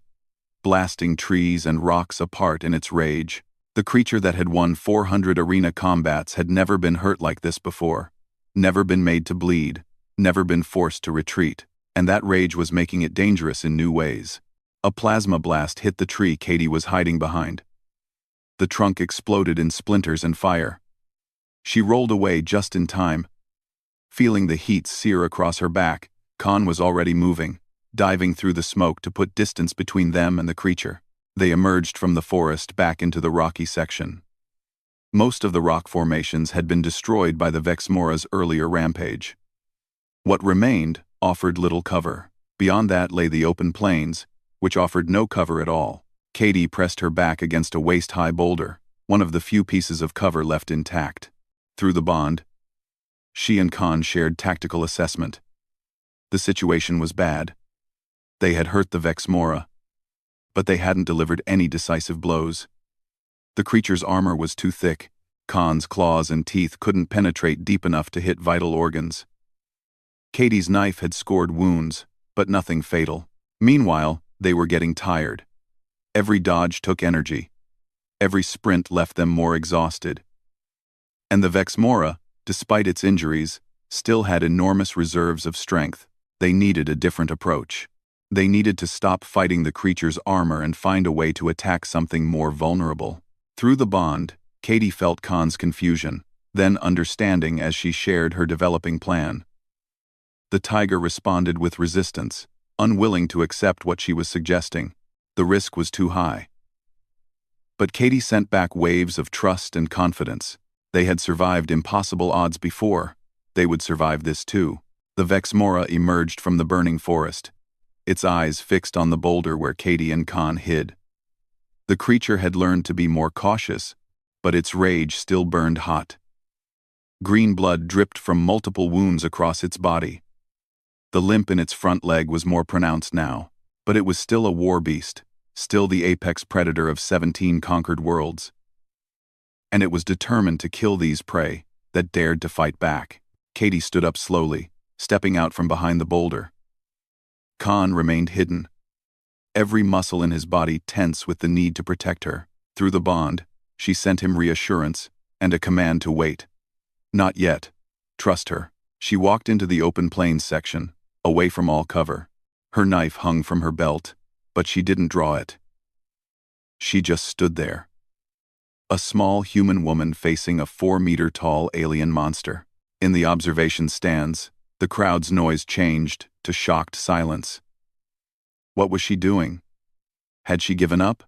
[SPEAKER 1] blasting trees and rocks apart in its rage. The creature that had won 400 arena combats had never been hurt like this before, never been made to bleed, never been forced to retreat, and that rage was making it dangerous in new ways. A plasma blast hit the tree Katie was hiding behind. The trunk exploded in splinters and fire. She rolled away just in time. Feeling the heat sear across her back, Khan was already moving, diving through the smoke to put distance between them and the creature. They emerged from the forest back into the rocky section. Most of the rock formations had been destroyed by the Vexmora's earlier rampage. What remained offered little cover. Beyond that lay the open plains, which offered no cover at all. Katie pressed her back against a waist-high boulder, one of the few pieces of cover left intact. Through the bond, she and Khan shared tactical assessment. The situation was bad. They had hurt the Vexmora, but they hadn't delivered any decisive blows. The creature's armor was too thick. Khan's claws and teeth couldn't penetrate deep enough to hit vital organs. Katie's knife had scored wounds, but nothing fatal. Meanwhile, they were getting tired. Every dodge took energy. Every sprint left them more exhausted. And the Vexmora, despite its injuries, still had enormous reserves of strength. They needed a different approach. They needed to stop fighting the creature's armor and find a way to attack something more vulnerable. Through the bond, Katie felt Khan's confusion, then understanding as she shared her developing plan. The tiger responded with resistance, unwilling to accept what she was suggesting. The risk was too high. But Katie sent back waves of trust and confidence. They had survived impossible odds before. They would survive this too. The Vexmora emerged from the burning forest, its eyes fixed on the boulder where Katie and Khan hid. The creature had learned to be more cautious, but its rage still burned hot. Green blood dripped from multiple wounds across its body. The limp in its front leg was more pronounced now, but it was still a war beast, still the apex predator of 17 conquered worlds. And it was determined to kill these prey that dared to fight back. Katie stood up slowly, stepping out from behind the boulder. Khan remained hidden, every muscle in his body tense with the need to protect her. Through the bond, she sent him reassurance and a command to wait. Not yet. Trust her. She walked into the open plains section, away from all cover. Her knife hung from her belt, but she didn't draw it. She just stood there. A small human woman facing a 4-meter-tall alien monster. In the observation stands, the crowd's noise changed to shocked silence. What was she doing? Had she given up?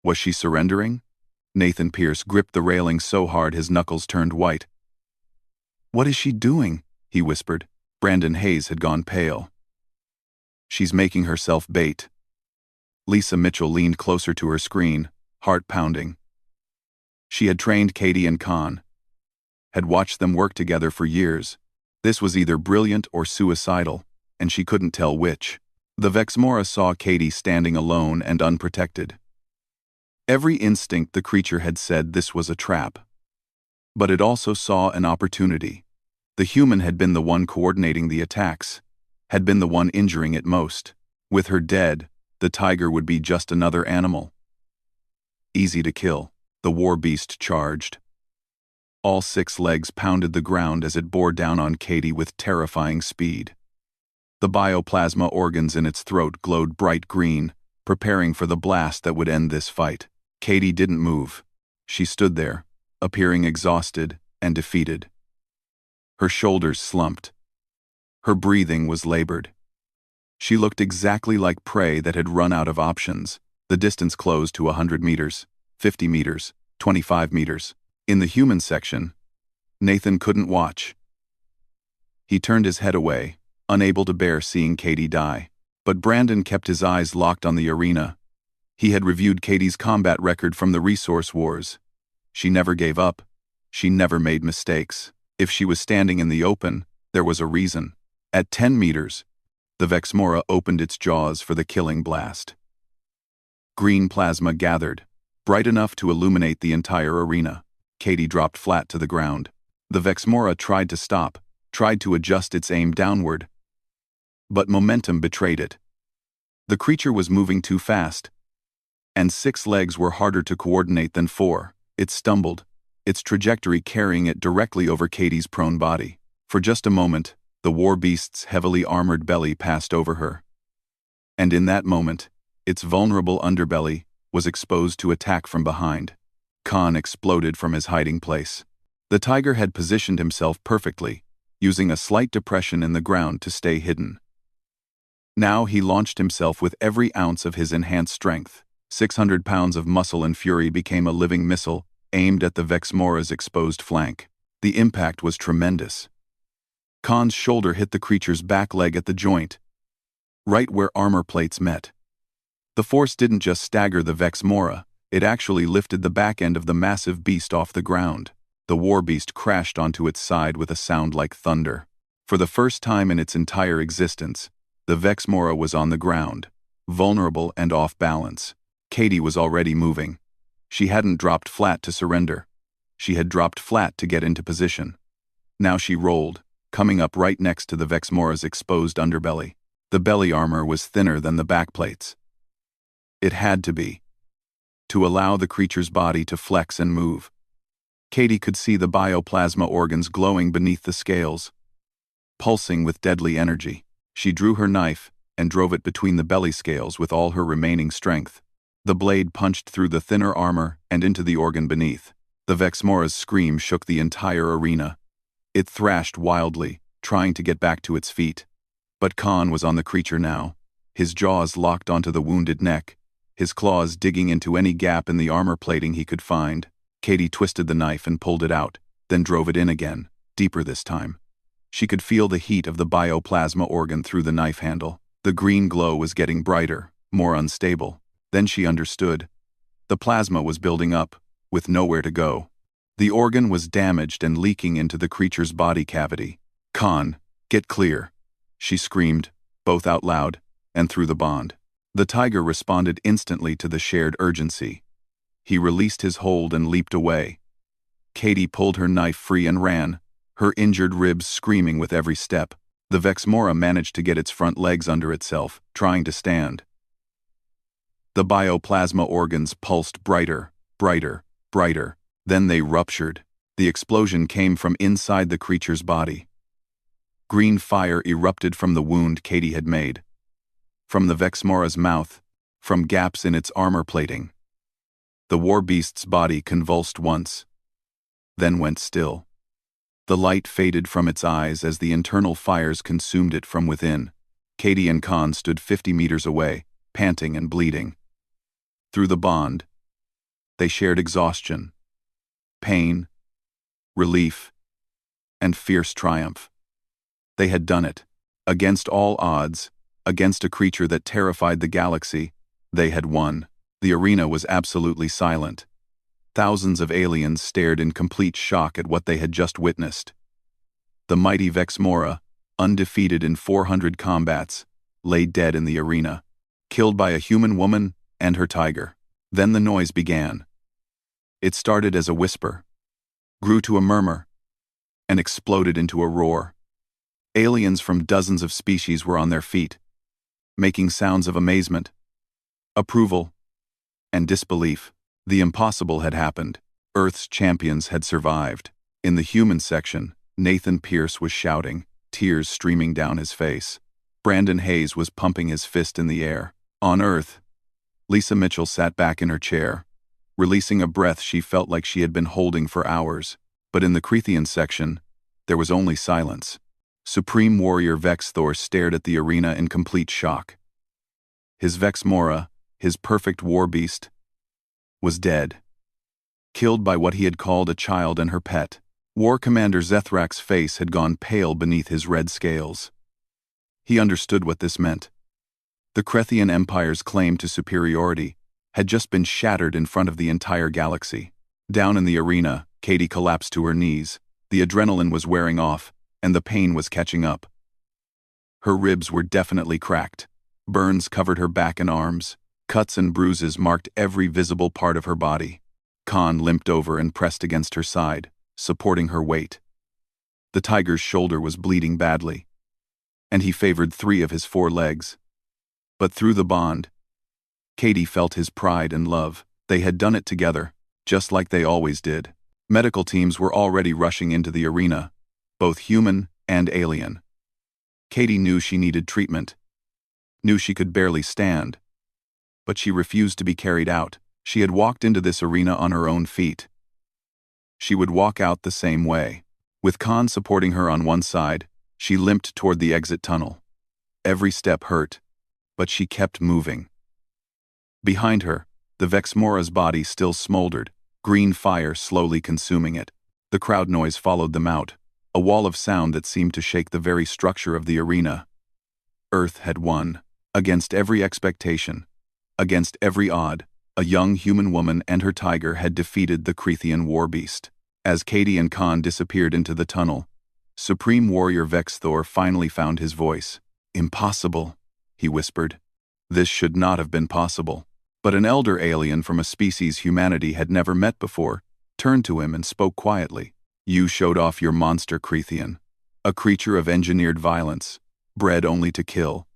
[SPEAKER 1] Was she surrendering? Nathan Pierce gripped the railing so hard his knuckles turned white. What is she doing? He whispered. Brandon Hayes had gone pale. She's making herself bait. Lisa Mitchell leaned closer to her screen, heart pounding. She had trained Katie and Khan, had watched them work together for years. This was either brilliant or suicidal, and she couldn't tell which. The Vexmora saw Katie standing alone and unprotected. Every instinct the creature had said this was a trap. But it also saw an opportunity. The human had been the one coordinating the attacks, had been the one injuring it most. With her dead, the tiger would be just another animal. Easy to kill. The war beast charged. All 6 legs pounded the ground as it bore down on Katie with terrifying speed. The bioplasma organs in its throat glowed bright green, preparing for the blast that would end this fight. Katie didn't move. She stood there, appearing exhausted and defeated. Her shoulders slumped. Her breathing was labored. She looked exactly like prey that had run out of options. The distance closed to 100 meters, 50 meters, 25 meters. In the human section, Nathan couldn't watch. He turned his head away, unable to bear seeing Katie die. But Brandon kept his eyes locked on the arena. He had reviewed Katie's combat record from the Resource Wars. She never gave up. She never made mistakes. If she was standing in the open, there was a reason. At 10 meters, the Vexmora opened its jaws for the killing blast. Green plasma gathered, bright enough to illuminate the entire arena. Katie dropped flat to the ground. The Vexmora tried to stop, tried to adjust its aim downward. But momentum betrayed it. The creature was moving too fast, and 6 legs were harder to coordinate than 4. It stumbled, its trajectory carrying it directly over Katie's prone body. For just a moment, the war beast's heavily armored belly passed over her. And in that moment, its vulnerable underbelly was exposed to attack from behind. Khan exploded from his hiding place. The tiger had positioned himself perfectly, using a slight depression in the ground to stay hidden. Now he launched himself with every ounce of his enhanced strength. 600 pounds of muscle and fury became a living missile, aimed at the Vexmora's exposed flank. The impact was tremendous. Khan's shoulder hit the creature's back leg at the joint, right where armor plates met. The force didn't just stagger the Vexmora, it actually lifted the back end of the massive beast off the ground. The war beast crashed onto its side with a sound like thunder. For the first time in its entire existence, the Vexmora was on the ground, vulnerable and off balance. Katie was already moving. She hadn't dropped flat to surrender. She had dropped flat to get into position. Now she rolled, coming up right next to the Vexmora's exposed underbelly. The belly armor was thinner than the backplates. It had to be, to allow the creature's body to flex and move. Katie could see the bioplasma organs glowing beneath the scales, pulsing with deadly energy. She drew her knife and drove it between the belly scales with all her remaining strength. The blade punched through the thinner armor and into the organ beneath. The Vexmora's scream shook the entire arena. It thrashed wildly, trying to get back to its feet. But Khan was on the creature now, his jaws locked onto the wounded neck, his claws digging into any gap in the armor plating he could find. Katie twisted the knife and pulled it out, then drove it in again, deeper this time. She could feel the heat of the bioplasma organ through the knife handle. The green glow was getting brighter, more unstable. Then she understood. The plasma was building up, with nowhere to go. The organ was damaged and leaking into the creature's body cavity. "Khan, get clear," she screamed, both out loud and through the bond. The tiger responded instantly to the shared urgency. He released his hold and leaped away. Katie pulled her knife free and ran, her injured ribs screaming with every step. The Vexmora managed to get its front legs under itself, trying to stand. The bioplasma organs pulsed brighter, brighter, brighter. Then they ruptured. The explosion came from inside the creature's body. Green fire erupted from the wound Katie had made, from the Vexmora's mouth, from gaps in its armor plating. The war beast's body convulsed once, then went still. The light faded from its eyes as the internal fires consumed it from within. Katie and Khan stood 50 meters away, panting and bleeding. Through the bond, they shared exhaustion, pain, relief, and fierce triumph. They had done it. Against all odds, against a creature that terrified the galaxy, they had won. The arena was absolutely silent. Thousands of aliens stared in complete shock at what they had just witnessed. The mighty Vexmora, undefeated in 400 combats, lay dead in the arena, killed by a human woman and her tiger. Then the noise began. It started as a whisper, grew to a murmur, and exploded into a roar. Aliens from dozens of species were on their feet, making sounds of amazement, approval, and disbelief. The impossible had happened. Earth's champions had survived. In the human section, Nathan Pierce was shouting, tears streaming down his face. Brandon Hayes was pumping his fist in the air. On Earth, Lisa Mitchell sat back in her chair, releasing a breath she felt like she had been holding for hours. But in the Crethian section, there was only silence. Supreme Warrior Vexthor stared at the arena in complete shock. His Vexmora, his perfect war beast, was dead, killed by what he had called a child and her pet. War Commander Zethrak's face had gone pale beneath his red scales. He understood what this meant. The Krethian Empire's claim to superiority had just been shattered in front of the entire galaxy. Down in the arena, Katie collapsed to her knees. The adrenaline was wearing off, and the pain was catching up. Her ribs were definitely cracked. Burns covered her back and arms. Cuts and bruises marked every visible part of her body. Khan limped over and pressed against her side, supporting her weight. The tiger's shoulder was bleeding badly, and he favored 3 of his 4 legs. But through the bond, Katie felt his pride and love. They had done it together, just like they always did. Medical teams were already rushing into the arena, both human and alien. Katie knew she needed treatment, knew she could barely stand, but she refused to be carried out. She had walked into this arena on her own feet. She would walk out the same way. With Khan supporting her on one side, she limped toward the exit tunnel. Every step hurt, but she kept moving. Behind her, the Vexmora's body still smoldered, green fire slowly consuming it. The crowd noise followed them out, a wall of sound that seemed to shake the very structure of the arena. Earth had won. Against every expectation, against every odd, a young human woman and her tiger had defeated the Krethian war beast. As Katie and Khan disappeared into the tunnel, Supreme Warrior Vexthor finally found his voice. "Impossible," he whispered. This should not have been possible. But an elder alien from a species humanity had never met before turned to him and spoke quietly. "You showed off your monster, Krethian, a creature of engineered violence, bred only to kill."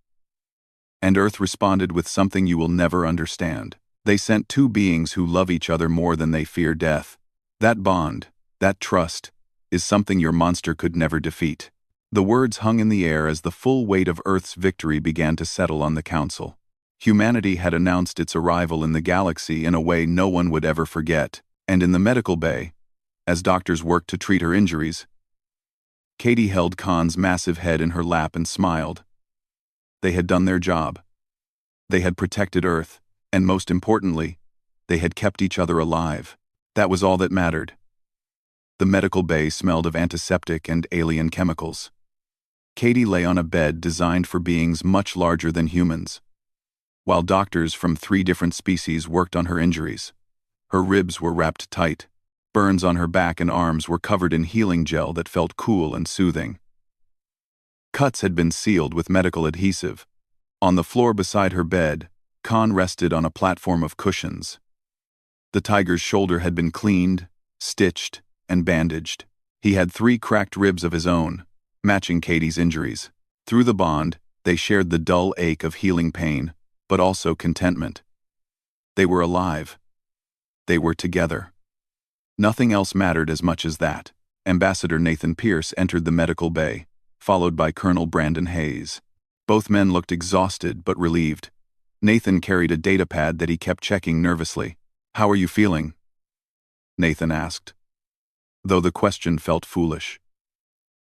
[SPEAKER 1] And Earth responded with something you will never understand. They sent 2 beings who love each other more than they fear death. That bond, that trust, is something your monster could never defeat. The words hung in the air as the full weight of Earth's victory began to settle on the Council. Humanity had announced its arrival in the galaxy in a way no one would ever forget, and in the medical bay, as doctors worked to treat her injuries, Katie held Khan's massive head in her lap and smiled. They had done their job. They had protected Earth, and most importantly, they had kept each other alive. That was all that mattered. The medical bay smelled of antiseptic and alien chemicals. Katie lay on a bed designed for beings much larger than humans, while doctors from 3 different species worked on her injuries. Her ribs were wrapped tight. Burns on her back and arms were covered in healing gel that felt cool and soothing. Cuts had been sealed with medical adhesive. On the floor beside her bed, Khan rested on a platform of cushions. The tiger's shoulder had been cleaned, stitched, and bandaged. He had 3 cracked ribs of his own, matching Katie's injuries. Through the bond, they shared the dull ache of healing pain, but also contentment. They were alive. They were together. Nothing else mattered as much as that. Ambassador Nathan Pierce entered the medical bay, followed by Colonel Brandon Hayes. Both men looked exhausted but relieved. Nathan carried a data pad that he kept checking nervously. "How are you feeling?" Nathan asked, though the question felt foolish.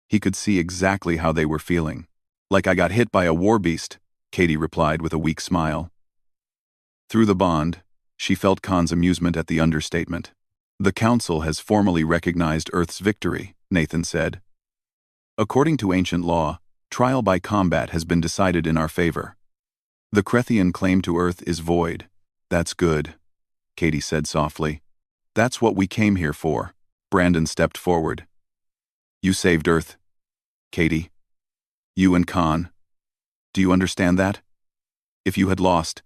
[SPEAKER 1] He could see exactly how they were feeling. "Like I got hit by a war beast," Katie replied with a weak smile. Through the bond, she felt Khan's amusement at the understatement. "The Council has formally recognized Earth's victory," Nathan said. "According to ancient law, trial by combat has been decided in our favor. The Krethian claim to Earth is void." "That's good," Katie said softly. "That's what we came here for." Brandon stepped forward. "You saved Earth, Katie. You and Khan. Do you understand that? If you had lost,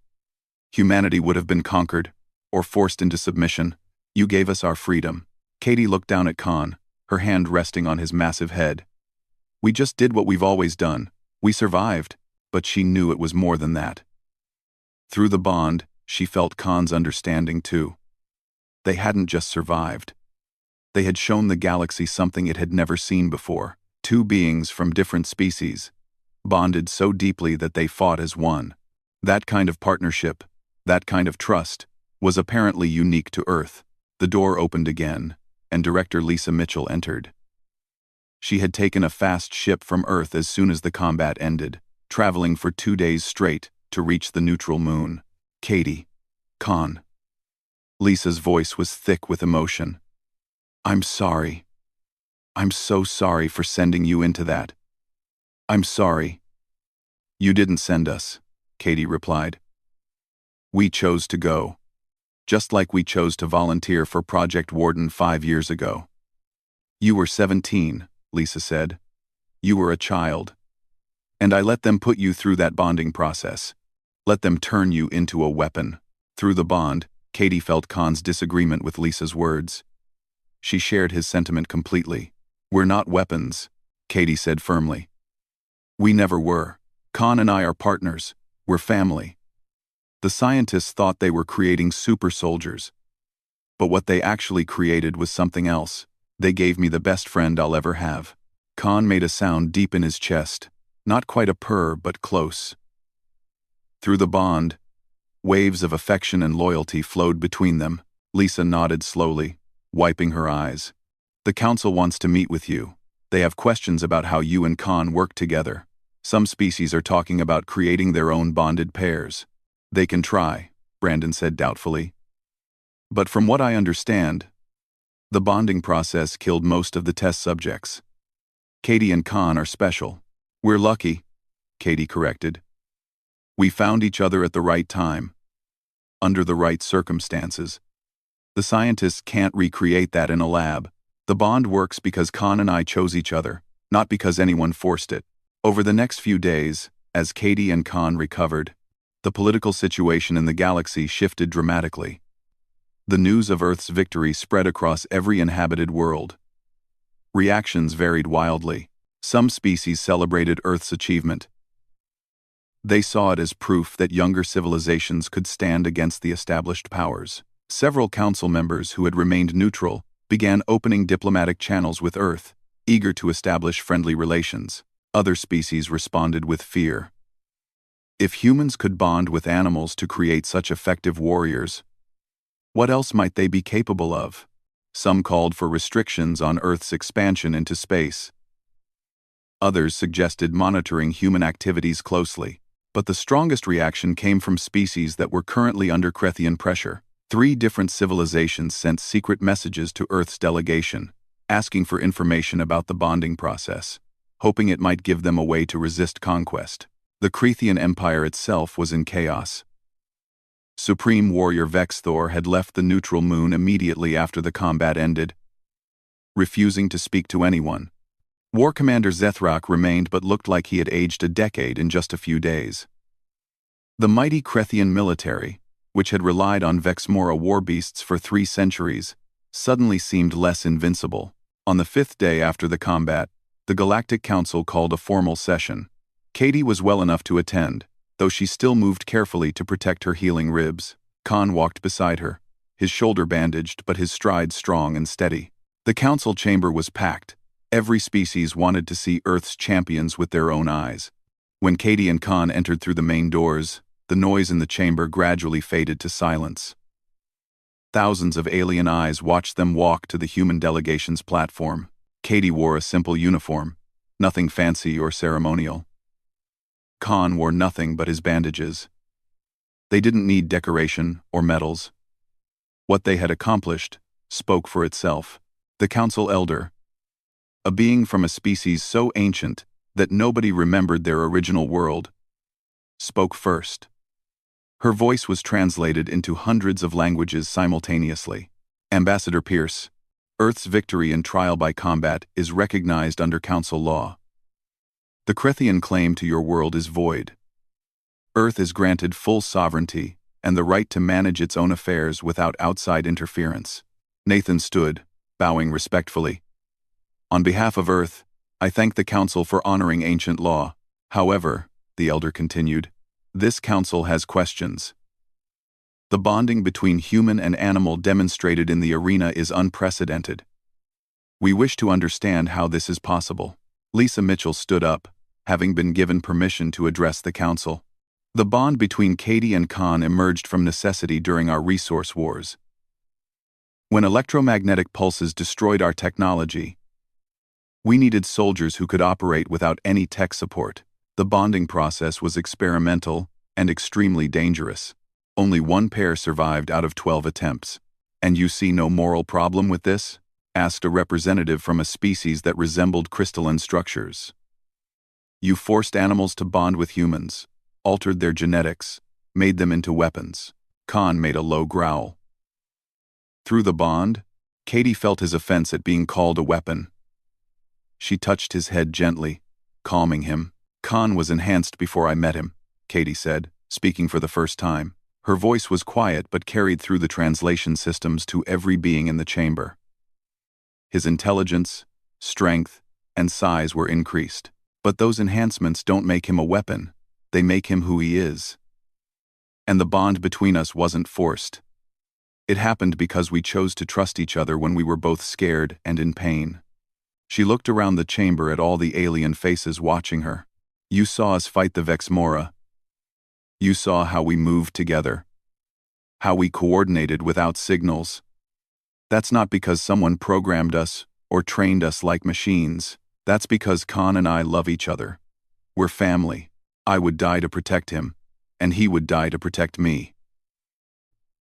[SPEAKER 1] humanity would have been conquered, or forced into submission. You gave us our freedom." Katie looked down at Khan, her hand resting on his massive head. "We just did what we've always done. We survived." But she knew it was more than that. Through the bond, she felt Khan's understanding too. They hadn't just survived. They had shown the galaxy something it had never seen before. 2 beings from different species, bonded so deeply that they fought as one. That kind of partnership, that kind of trust, was apparently unique to Earth. The door opened again, and Director Lisa Mitchell entered. She had taken a fast ship from Earth as soon as the combat ended, traveling for 2 days straight to reach the neutral moon. "Katie, Khan." Lisa's voice was thick with emotion. "I'm sorry." I'm so sorry for sending you into that. I'm sorry. You didn't send us, Katie replied. We chose to go. Just like we chose to volunteer for Project Warden 5 years ago. You were 17, Lisa said. You were a child. And I let them put you through that bonding process. Let them turn you into a weapon. Through the bond, Katie felt Khan's disagreement with Lisa's words. She shared his sentiment completely. We're not weapons, Katie said firmly. We never were. Khan and I are partners. We're family. The scientists thought they were creating super soldiers. But what they actually created was something else. They gave me the best friend I'll ever have. Khan made a sound deep in his chest. Not quite a purr, but close. Through the bond, waves of affection and loyalty flowed between them. Lisa nodded slowly, wiping her eyes. The council wants to meet with you. They have questions about how you and Khan work together. Some species are talking about creating their own bonded pairs. They can try, Brandon said doubtfully. But from what I understand, the bonding process killed most of the test subjects. Katie and Khan are special. We're lucky, Katie corrected. We found each other at the right time, under the right circumstances. The scientists can't recreate that in a lab. The bond works because Khan and I chose each other, not because anyone forced it. Over the next few days, as Katie and Khan recovered, the political situation in the galaxy shifted dramatically. The news of Earth's victory spread across every inhabited world. Reactions varied wildly. Some species celebrated Earth's achievement. They saw it as proof that younger civilizations could stand against the established powers. Several council members who had remained neutral began opening diplomatic channels with Earth, eager to establish friendly relations. Other species responded with fear. If humans could bond with animals to create such effective warriors, what else might they be capable of? Some called for restrictions on Earth's expansion into space. Others suggested monitoring human activities closely. But the strongest reaction came from species that were currently under Krethian pressure. 3 different civilizations sent secret messages to Earth's delegation, asking for information about the bonding process, hoping it might give them a way to resist conquest. The Krethian Empire itself was in chaos. Supreme Warrior Vexthor had left the neutral moon immediately after the combat ended, refusing to speak to anyone. War Commander Zethrak remained but looked like he had aged a decade in just a few days. The mighty Krethian military, which had relied on Vexmora war beasts for 3 centuries, suddenly seemed less invincible. On the 5th day after the combat, the Galactic Council called a formal session. Katie was well enough to attend, though she still moved carefully to protect her healing ribs. Khan walked beside her, his shoulder bandaged but his stride strong and steady. The council chamber was packed. Every species wanted to see Earth's champions with their own eyes. When Katie and Khan entered through the main doors, the noise in the chamber gradually faded to silence. Thousands of alien eyes watched them walk to the human delegation's platform. Katie wore a simple uniform, nothing fancy or ceremonial. Khan wore nothing but his bandages. They didn't need decoration or medals. What they had accomplished spoke for itself. The council elder, a being from a species so ancient that nobody remembered their original world, spoke first. Her voice was translated into hundreds of languages simultaneously. Ambassador Pierce, Earth's victory in trial by combat is recognized under council law. The Krethian claim to your world is void. Earth is granted full sovereignty and the right to manage its own affairs without outside interference. Nathan stood, bowing respectfully. On behalf of Earth, I thank the Council for honoring ancient law. However, the Elder continued, this Council has questions. The bonding between human and animal demonstrated in the arena is unprecedented. We wish to understand how this is possible. Lisa Mitchell stood up, having been given permission to address the Council. The bond between Katie and Khan emerged from necessity during our resource wars. When electromagnetic pulses destroyed our technology, we needed soldiers who could operate without any tech support. The bonding process was experimental and extremely dangerous. Only 1 pair survived out of 12 attempts. And you see no moral problem with this? asked a representative from a species that resembled crystalline structures. You forced animals to bond with humans, altered their genetics, made them into weapons. Khan made a low growl. Through the bond, Katie felt his offense at being called a weapon. She touched his head gently, calming him. Khan was enhanced before I met him, Katie said, speaking for the first time. Her voice was quiet but carried through the translation systems to every being in the chamber. His intelligence, strength, and size were increased. But those enhancements don't make him a weapon, they make him who he is. And the bond between us wasn't forced. It happened because we chose to trust each other when we were both scared and in pain. She looked around the chamber at all the alien faces watching her. You saw us fight the Vexmora. You saw how we moved together. How we coordinated without signals. That's not because someone programmed us or trained us like machines. That's because Khan and I love each other. We're family. I would die to protect him, and he would die to protect me.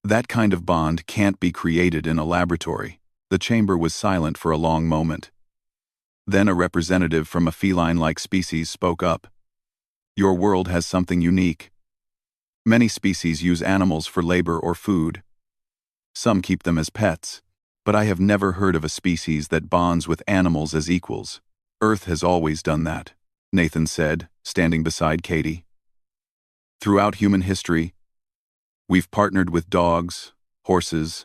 [SPEAKER 1] That kind of bond can't be created in a laboratory. The chamber was silent for a long moment. Then a representative from a feline-like species spoke up. Your world has something unique. Many species use animals for labor or food. Some keep them as pets, but I have never heard of a species that bonds with animals as equals. Earth has always done that, Nathan said, standing beside Katie. Throughout human history, we've partnered with dogs, horses,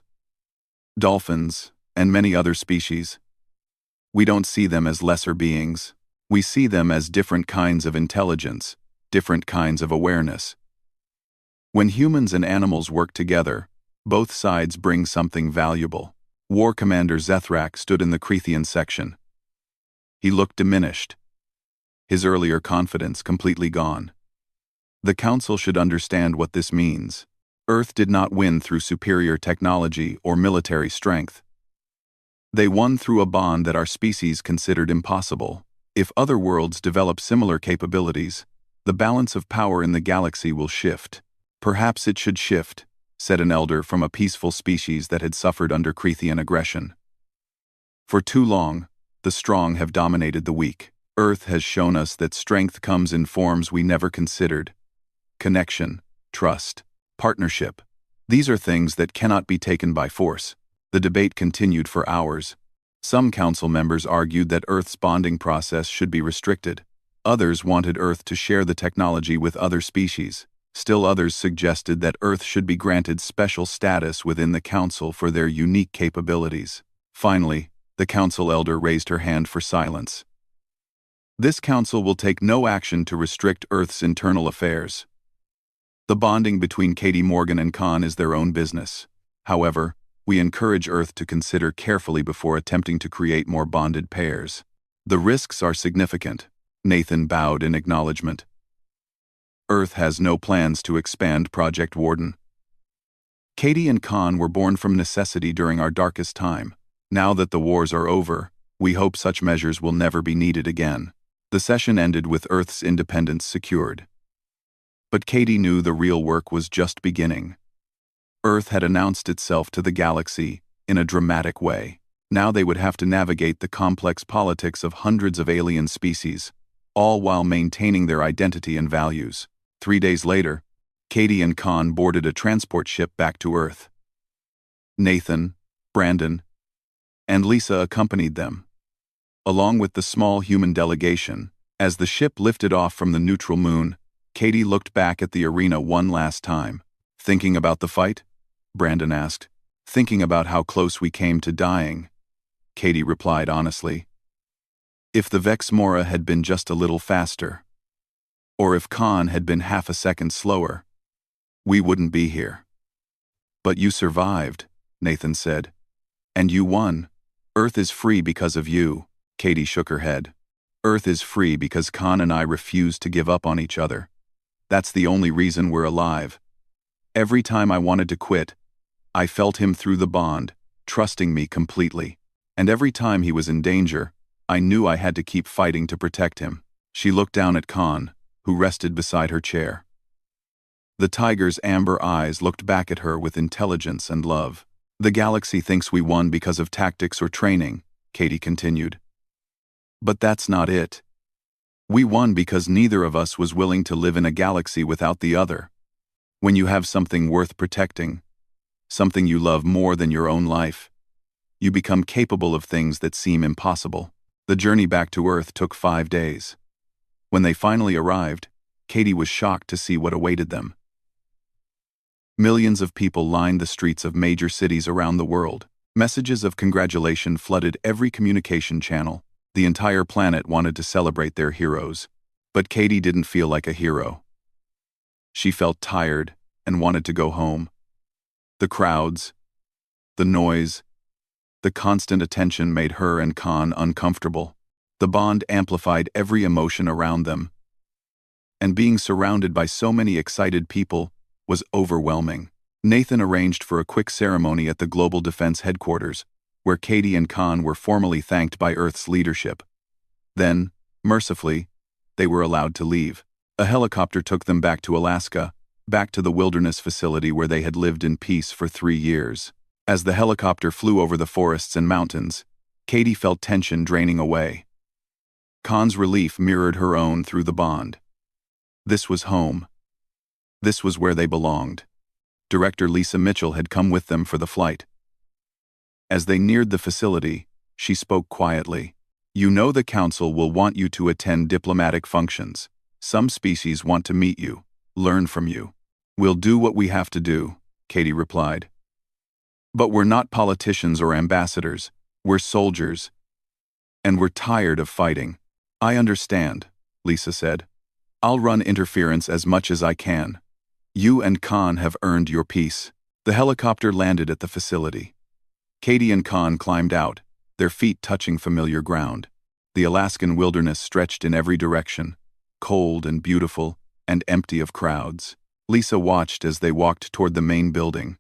[SPEAKER 1] dolphins, and many other species. We don't see them as lesser beings. We see them as different kinds of intelligence, different kinds of awareness. When humans and animals work together, both sides bring something valuable. War Commander Zethrak stood in the Crethean section. He looked diminished, his earlier confidence completely gone. The Council should understand what this means. Earth did not win through superior technology or military strength. They won through a bond that our species considered impossible. If other worlds develop similar capabilities, the balance of power in the galaxy will shift. Perhaps it should shift, said an elder from a peaceful species that had suffered under Crethean aggression. For too long, the strong have dominated the weak. Earth has shown us that strength comes in forms we never considered. Connection, trust, partnership. These are things that cannot be taken by force. The debate continued for hours. Some council members argued that Earth's bonding process should be restricted. Others wanted Earth to share the technology with other species. Still others suggested that Earth should be granted special status within the Council for their unique capabilities. Finally, the Council elder raised her hand for silence. This Council will take no action to restrict Earth's internal affairs. The bonding between Katie Morgan and Khan is their own business. However, we encourage Earth to consider carefully before attempting to create more bonded pairs. The risks are significant. Nathan bowed in acknowledgement. Earth has no plans to expand Project Warden. Katie and Khan were born from necessity during our darkest time. Now that the wars are over, we hope such measures will never be needed again. The session ended with Earth's independence secured. But Katie knew the real work was just beginning. Earth had announced itself to the galaxy in a dramatic way. Now they would have to navigate the complex politics of hundreds of alien species, all while maintaining their identity and values. 3 days later, Katie and Khan boarded a transport ship back to Earth. Nathan, Brandon, and Lisa accompanied them, along with the small human delegation. As the ship lifted off from the neutral moon, Katie looked back at the arena one last time. Thinking about the fight? Brandon asked. Thinking about how close we came to dying, Katie replied honestly. If the Vexmora had been just a little faster, or if Khan had been half a second slower, we wouldn't be here. But you survived, Nathan said. And you won. Earth is free because of you. Katie shook her head. Earth is free because Khan and I refused to give up on each other. That's the only reason we're alive. Every time I wanted to quit, I felt him through the bond, trusting me completely. And every time he was in danger, I knew I had to keep fighting to protect him. She looked down at Khan, who rested beside her chair. The tiger's amber eyes looked back at her with intelligence and love. The galaxy thinks we won because of tactics or training, Katie continued. But that's not it. We won because neither of us was willing to live in a galaxy without the other. When you have something worth protecting, something you love more than your own life, you become capable of things that seem impossible. The journey back to Earth took 5 days. When they finally arrived, Katie was shocked to see what awaited them. Millions of people lined the streets of major cities around the world. Messages of congratulation flooded every communication channel. The entire planet wanted to celebrate their heroes. But Katie didn't feel like a hero. She felt tired and wanted to go home. The crowds, the noise, the constant attention made her and Khan uncomfortable. The bond amplified every emotion around them. And being surrounded by so many excited people was overwhelming. Nathan arranged for a quick ceremony at the Global Defense Headquarters, where Katie and Khan were formally thanked by Earth's leadership. Then, mercifully, they were allowed to leave. A helicopter took them back to Alaska, back to the wilderness facility where they had lived in peace for 3 years. As the helicopter flew over the forests and mountains, Katie felt tension draining away. Khan's relief mirrored her own through the bond. This was home. This was where they belonged. Director Lisa Mitchell had come with them for the flight. As they neared the facility, she spoke quietly. You know the Council will want you to attend diplomatic functions. Some species want to meet you, learn from you. We'll do what we have to do, Katie replied. But we're not politicians or ambassadors. We're soldiers. And we're tired of fighting. I understand, Lisa said. I'll run interference as much as I can. You and Khan have earned your peace. The helicopter landed at the facility. Katie and Khan climbed out, their feet touching familiar ground. The Alaskan wilderness stretched in every direction, cold and beautiful and empty of crowds. Lisa watched as they walked toward the main building.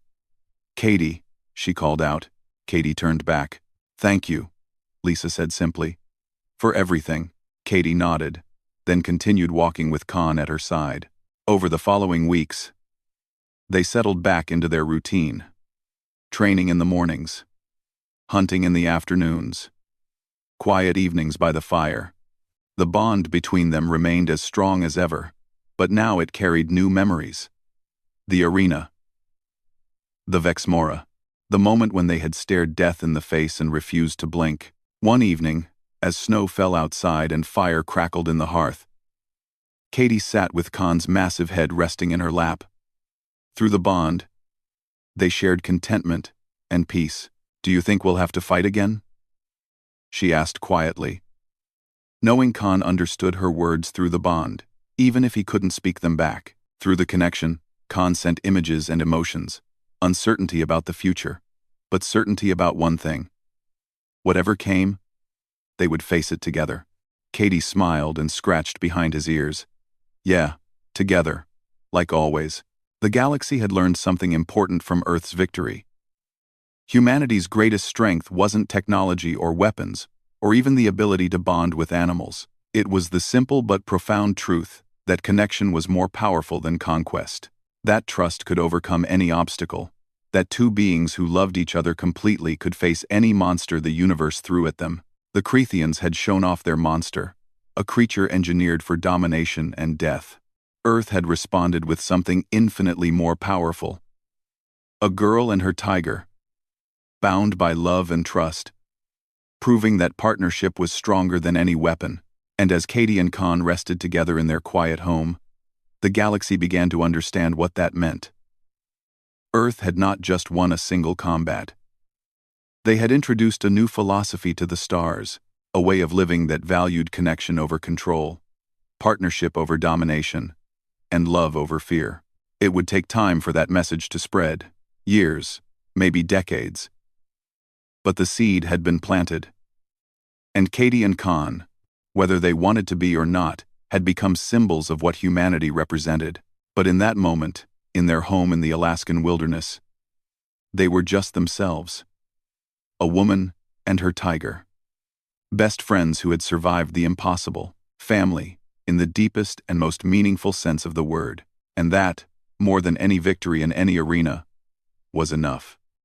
[SPEAKER 1] Katie, she called out. Katie turned back. Thank you, Lisa said simply. For everything. Katie nodded, then continued walking with Khan at her side. Over the following weeks, they settled back into their routine. Training in the mornings, hunting in the afternoons, quiet evenings by the fire. The bond between them remained as strong as ever, but now it carried new memories. The arena, the Vexmora, the moment when they had stared death in the face and refused to blink. One evening, as snow fell outside and fire crackled in the hearth, Katie sat with Khan's massive head resting in her lap. Through the bond, they shared contentment and peace. Do you think we'll have to fight again? She asked quietly. Knowing Khan understood her words through the bond, even if he couldn't speak them back. Through the connection, Khan sent images and emotions, uncertainty about the future, but certainty about one thing. Whatever came, they would face it together. Katie smiled and scratched behind his ears. Yeah, together, like always. The galaxy had learned something important from Earth's victory. Humanity's greatest strength wasn't technology or weapons, or even the ability to bond with animals. It was the simple but profound truth that connection was more powerful than conquest. That trust could overcome any obstacle. That two beings who loved each other completely could face any monster the universe threw at them. The Crethians had shown off their monster, a creature engineered for domination and death. Earth had responded with something infinitely more powerful. A girl and her tiger, bound by love and trust, proving that partnership was stronger than any weapon. And as Katie and Khan rested together in their quiet home, the galaxy began to understand what that meant. Earth had not just won a single combat. They had introduced a new philosophy to the stars, a way of living that valued connection over control, partnership over domination, and love over fear. It would take time for that message to spread, years, maybe decades. But the seed had been planted. And Katie and Khan, whether they wanted to be or not, had become symbols of what humanity represented. But in that moment, in their home in the Alaskan wilderness, they were just themselves. A woman and her tiger. Best friends who had survived the impossible. Family, in the deepest and most meaningful sense of the word. And that, more than any victory in any arena, was enough.